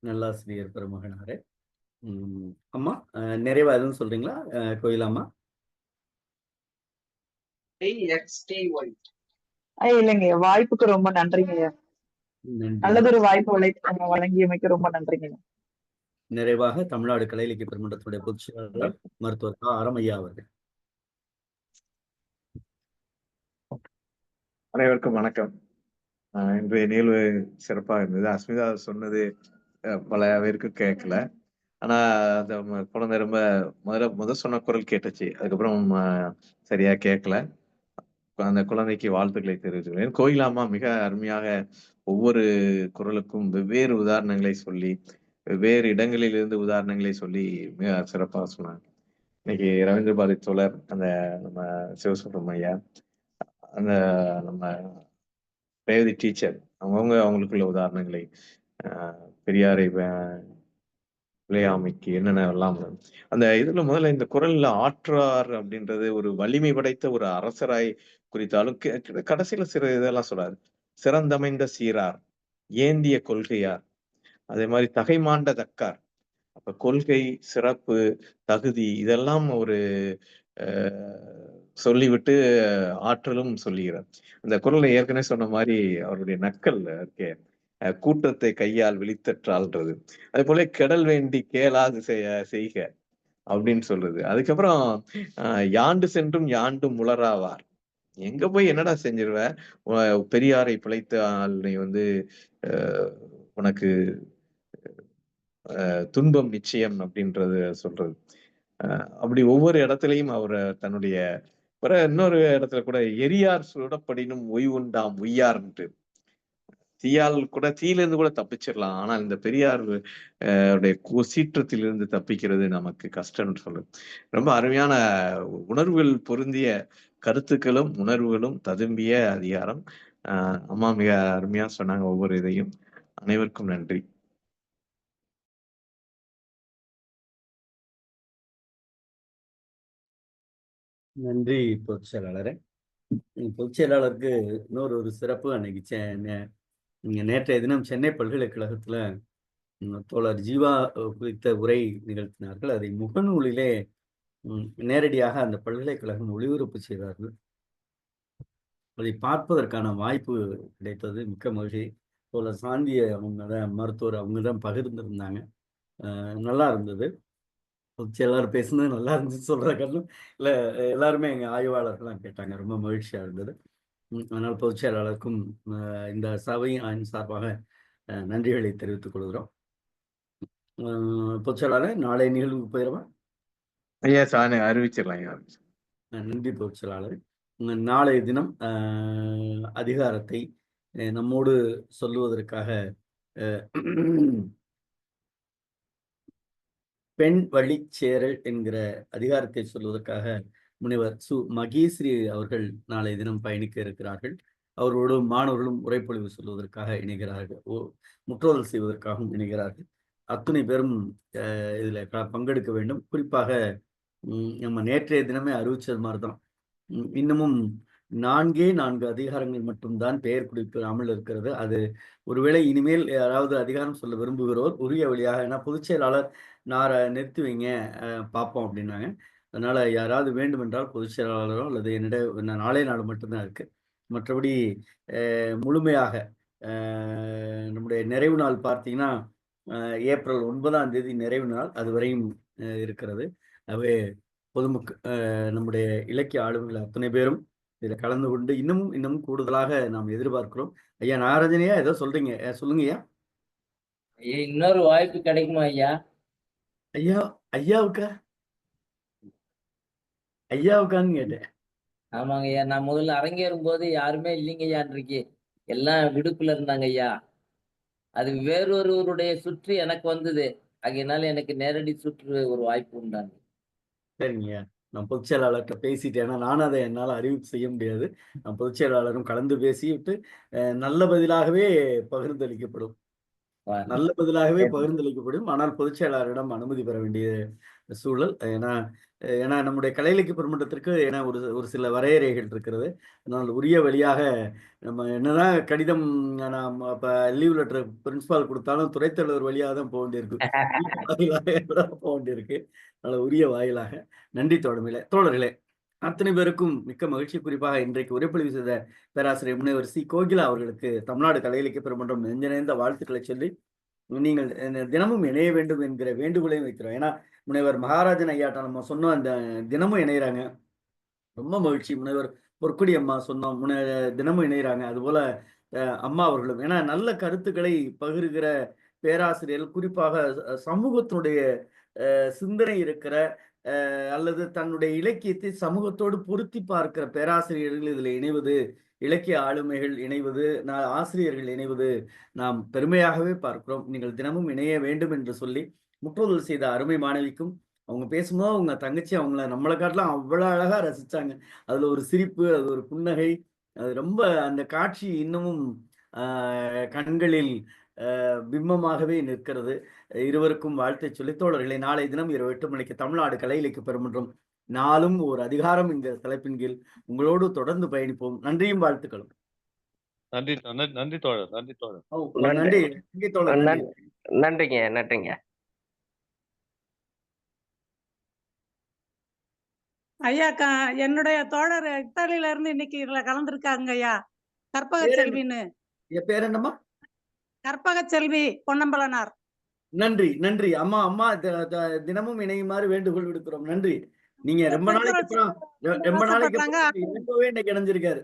நல்லாசிரியர் பெருமகனாரே. அம்மா நிறைவா எதுவும் சொல்றீங்களா கோயிலாம்மா? இல்லைங்க, வாய்ப்புக்கு ரொம்ப நன்றிங்க. நன்றி. நல்லதொரு வாய்ப்பு வழங்கியமைக்கு ரொம்ப நன்றிங்க. நிறைவாக தமிழ்நாடு கலை இலக்கிய பெருமன்றத்துடைய பொதுச் செயலாளர் மருத்துவர் ஆரமையா அவர்கள். அனைவருக்கும் வணக்கம். இன்றைய நிகழ்வு சிறப்பாக இருந்தது. அஸ்மிதா சொன்னது பல பேருக்கு கேட்கல. ஆனா அந்த குழந்தை ரொம்ப முதல் சொன்ன குரல் கேட்டுச்சு, அதுக்கப்புறம் சரியா கேட்கல. அந்த குழந்தைக்கு வாழ்த்துக்களை தெரிவித்துக்கிறேன். கோயிலாமா மிக அருமையாக ஒவ்வொரு குரலுக்கும் வெவ்வேறு உதாரணங்களை சொல்லி, வெவ்வேறு இடங்களிலிருந்து உதாரணங்களை சொல்லி மிக சிறப்பாக சொன்னாங்க. இன்னைக்கு ரவீந்திர பாரதி தோழர், அந்த நம்ம சிவசுப்ரமணியா, அந்த நம்ம ரேவதி டீச்சர், அவங்களுக்குள்ள உதாரணங்களை, பெரியாரை விளையாமைக்கு என்னென்ன எல்லாம் அந்த இதுல முதல்ல இந்த குரல்ல ஆற்றார் அப்படின்றது ஒரு வலிமை படைத்த ஒரு அரசராய் குறித்தாலும் கடைசியில சில இதெல்லாம் சொல்றாரு. சிறந்தமைந்த சீரார், ஏந்திய கொள்கையார், அதே மாதிரி தகைமாண்ட தக்கார். அப்ப கொள்கை, சிறப்பு, தகுதி இதெல்லாம் ஒரு சொல்லிவிட்டு ஆற்றலும் சொல்லுகிறார். அந்த குரலை ஏற்கனவே சொன்ன மாதிரி அவருடைய நக்கல் இருக்கே, கூட்டத்தை கையால் விழித்தற்றால்ன்றது, அதே போல கெடல் வேண்டி கேளாது செய்க அப்படின்னு சொல்றது. அதுக்கப்புறம் யாண்டு சென்றும் யாண்டும் உளராவார். எங்க போய் என்னடா செஞ்சிருவ, பெரியாரை பிழைத்த ஆள் நீ உனக்கு துன்பம் நிச்சயம் அப்படின்றது சொல்றது. அப்படி ஒவ்வொரு இடத்துலையும் அவர் தன்னுடைய இன்னொரு இடத்துல கூட எரியார் சுடப்படினும் ஒய்வுண்டாம் உய்யார்ன்ட்டு, தீயிலிருந்து கூட தப்பிச்சிடலாம், ஆனால் இந்த பெரியார் சீற்றத்திலிருந்து தப்பிக்கிறது நமக்கு கஷ்டம்னு சொல்லுது. ரொம்ப அருமையான உணர்வுகள் பொருந்திய கருத்துக்களும் உணர்வுகளும் ததும்பிய அதிகாரம். அம்மா மிக அருமையா சொன்னாங்க ஒவ்வொரு இதையும். அனைவருக்கும் நன்றி. நன்றி பொதுச் செயலாளரே. பொதுச் செயலாளருக்கு இன்னொரு சிறப்பு, அன்னைக்கு நேற்றைய தினம் சென்னை பல்கலைக்கழகத்துல தோழர் ஜீவா குறித்த உரை நிகழ்த்தினார்கள். அதை முகநூலிலே நேரடியாக அந்த பல்கலைக்கழகம் ஒளிபரப்பு செய்தார்கள். அதை பார்ப்பதற்கான வாய்ப்பு கிடைத்தது, மிக்க மகிழ்ச்சி. தோழர் சாந்திய அவங்க தான் மருத்துவர், அவங்க தான் பகிர்ந்திருந்தாங்க. நல்லா இருந்தது. எல்லாரும் பேசுனது நல்லா இருந்துச்சு சொல்ற காரணம் இல்லை, எல்லாருமே எங்கள் ஆய்வாளர்கள்லாம் கேட்டாங்க, ரொம்ப மகிழ்ச்சியாக இருந்தது. அதனால் பொதுச் செயலாளருக்கும் இந்த சபையின் சார்பாக நன்றிகளை தெரிவித்துக் கொள்கிறோம். பொதுச் செயலாளர், நாளை நிகழ்வுக்கு போயிடவா? ஐயா அறிவிச்சிடலாம். நன்றி பொதுச் செயலாளர். நாளைய தினம் அதிகாரத்தை நம்மோடு சொல்லுவதற்காக பெண் வழிச்சேரல் என்கிற அதிகாரத்தை சொல்வதற்காக முனைவர் சு மகேஸ்வரி அவர்கள் நாளை தினம் பயணிக்க இருக்கிறார்கள். அவர்களோடு மாணவர்களும் உரைப்பொழிவு சொல்வதற்காக இணைகிறார்கள், முற்றோதல் செய்வதற்காகவும் இணைகிறார்கள். அத்துணை பேரும் இதுல பங்கெடுக்க வேண்டும். குறிப்பாக நம்ம நேற்றைய தினமே அறிவிச்சது மாதிரிதான் இன்னமும் 4 அதிகாரங்கள் மட்டும்தான் பெயர் குறிப்பிடாமல் இருக்கிறது. அது ஒருவேளை இனிமேல் யாராவது அதிகாரம் சொல்ல விரும்புகிறோர் உரிய வழியாக, ஏன்னா பொதுச் செயலாளர் நிறுத்தி வைங்க பார்ப்போம் அப்படின்னாங்க. அதனால யாராவது வேண்டும் என்றால் பொதுச் செயலாளரோ அல்லது என்னிட நாளே நாள் மட்டும்தான் இருக்கு. மற்றபடி முழுமையாக நம்முடைய நிறைவு நாள் பார்த்தீங்கன்னா ஏப்ரல் 9ஆம் தேதி நிறைவு நாள், அது வரையும் இருக்கிறது. அவை பொதுமக்கள் நம்முடைய இலக்கிய ஆளுமைகள் அத்தனை பேரும் இதில் கலந்து கொண்டு இன்னமும் கூடுதலாக நாம் எதிர்பார்க்கிறோம். ஐயா நாகராஜனையா ஏதோ சொல்றீங்க, சொல்லுங்க ஐயா. இன்னொரு வாய்ப்பு கிடைக்குமா ஐயா? ஐயாவுக்கான்னு கேட்டேன். ஆமாங்க ஐயா, நான் முதல்ல அரங்கேறும் போது யாருமே இல்லைங்க ஐயா, இன்றைக்கு எல்லாம் விடுப்புல இருந்தாங்க ஐயா. அது வேறொருவருடைய சுற்று எனக்கு வந்தது, அதனால எனக்கு நேரடி சுற்று ஒரு வாய்ப்பு உண்டாங்க. சரிங்க, நான் பொதுச் செயலாளர்கிட்ட பேசிட்டேன். ஏன்னா நானும் அதை என்னால் அறிவிப்பு செய்ய முடியாது. நான் பொதுச் செயலாளரும் கலந்து பேசிவிட்டு நல்ல பதிலாகவே பகிர்ந்தளிக்கப்படும். ஆனால் பொதுச் செயலாளரிடம் அனுமதி பெற வேண்டிய சூழல். ஏன்னா நம்முடைய கலை இலக்கிய பெருமன்றத்திற்கு ஒரு சில வரையறைகள் இருக்கிறது. அதனால் உரிய வழியாக நம்ம என்னதான் கடிதம் இப்ப லீவ் லெட்டர் பிரின்சிபால் கொடுத்தாலும் துறைத் தலைவர் வழியாக தான் போக வேண்டியிருக்கு. அதனால உரிய வாயிலாக நன்றி தோழர்களே. அத்தனை பேருக்கும் மிக்க மகிழ்ச்சி. குறிப்பாக இன்றைக்கு உரைப்பொழிவு செய்த பேராசிரியர் முனைவர் சி கோகிலா அவர்களுக்கு தமிழ்நாடு கலை இலக்கிய பெருமன்றம் நெஞ்சநேர்ந்த வாழ்த்துக்களை சொல்லி நீங்கள் தினமும் இணைய வேண்டும் என்கிற வேண்டுகோளையும் வைக்கிறோம். ஏன்னா முனைவர் மகாராஜன் ஐயாட்ட நம்ம சொன்னோம், அந்த தினமும் இணைகிறாங்க, ரொம்ப மகிழ்ச்சி. முனைவர் பொற்குடி அம்மா சொன்னோம், தினமும் இணைகிறாங்க. அதுபோல அம்மா அவர்களும், ஏன்னா நல்ல கருத்துக்களை பகிர்கிற பேராசிரியர்கள், குறிப்பாக சமூகத்தினுடைய சிந்தனை இருக்கிற அல்லது தன்னுடைய இலக்கியத்தை சமூகத்தோடு பொருத்தி பார்க்கிற பேராசிரியர்கள் இதில் இணைவது, இலக்கிய ஆளுமைகள் இணைவது, ஆசிரியர்கள் இணைவது நாம் பெருமையாகவே பார்க்கிறோம். நீங்கள் தினமும் இணைய வேண்டும் என்று சொல்லி முற்றுதல் செய்த அருமை மாணவிக்கும், அவங்க பேசும்போது அவங்க தங்கச்சி அவங்கள நம்மளை காட்டலாம் அவ்வளோ அழகா ரசிச்சாங்க. அதுல ஒரு சிரிப்பு, அது ஒரு புன்னகை, அது ரொம்ப அந்த காட்சி இன்னமும் கண்களில் பிம்பமாகவே நிற்கிறது. இருவருக்கும் வாழ்த்தை சொல்லி தோழர்களை நாளை தினம் இரவு 8 மணிக்கு தமிழ்நாடு கலை இலக்கிய பெருமன்றம் நாளும் ஒரு அதிகாரம் என்கிற தலைப்பின் கீழ் உங்களோடு தொடர்ந்து பயணிப்போம். நன்றியும் வாழ்த்துக்களும். நன்றி தோழர். நன்றிங்க. ஐயா, என்னுடைய தோழர் இத்தாலியில இருந்து இன்னைக்கு இதுல கலந்துருக்காங்க ஐயா, கற்பக செல்வின்னு. என் பேர் என்னம்மா? கற்பக செல்வி பொன்னம்பலனார். நன்றி அம்மா. தினமும் இணையுமாறு வேண்டுகோள் விடுக்கிறோம். நன்றி. நீங்க ரொம்ப நாளைக்கு அப்புறம் இன்னைக்கு இணைஞ்சிருக்காரு.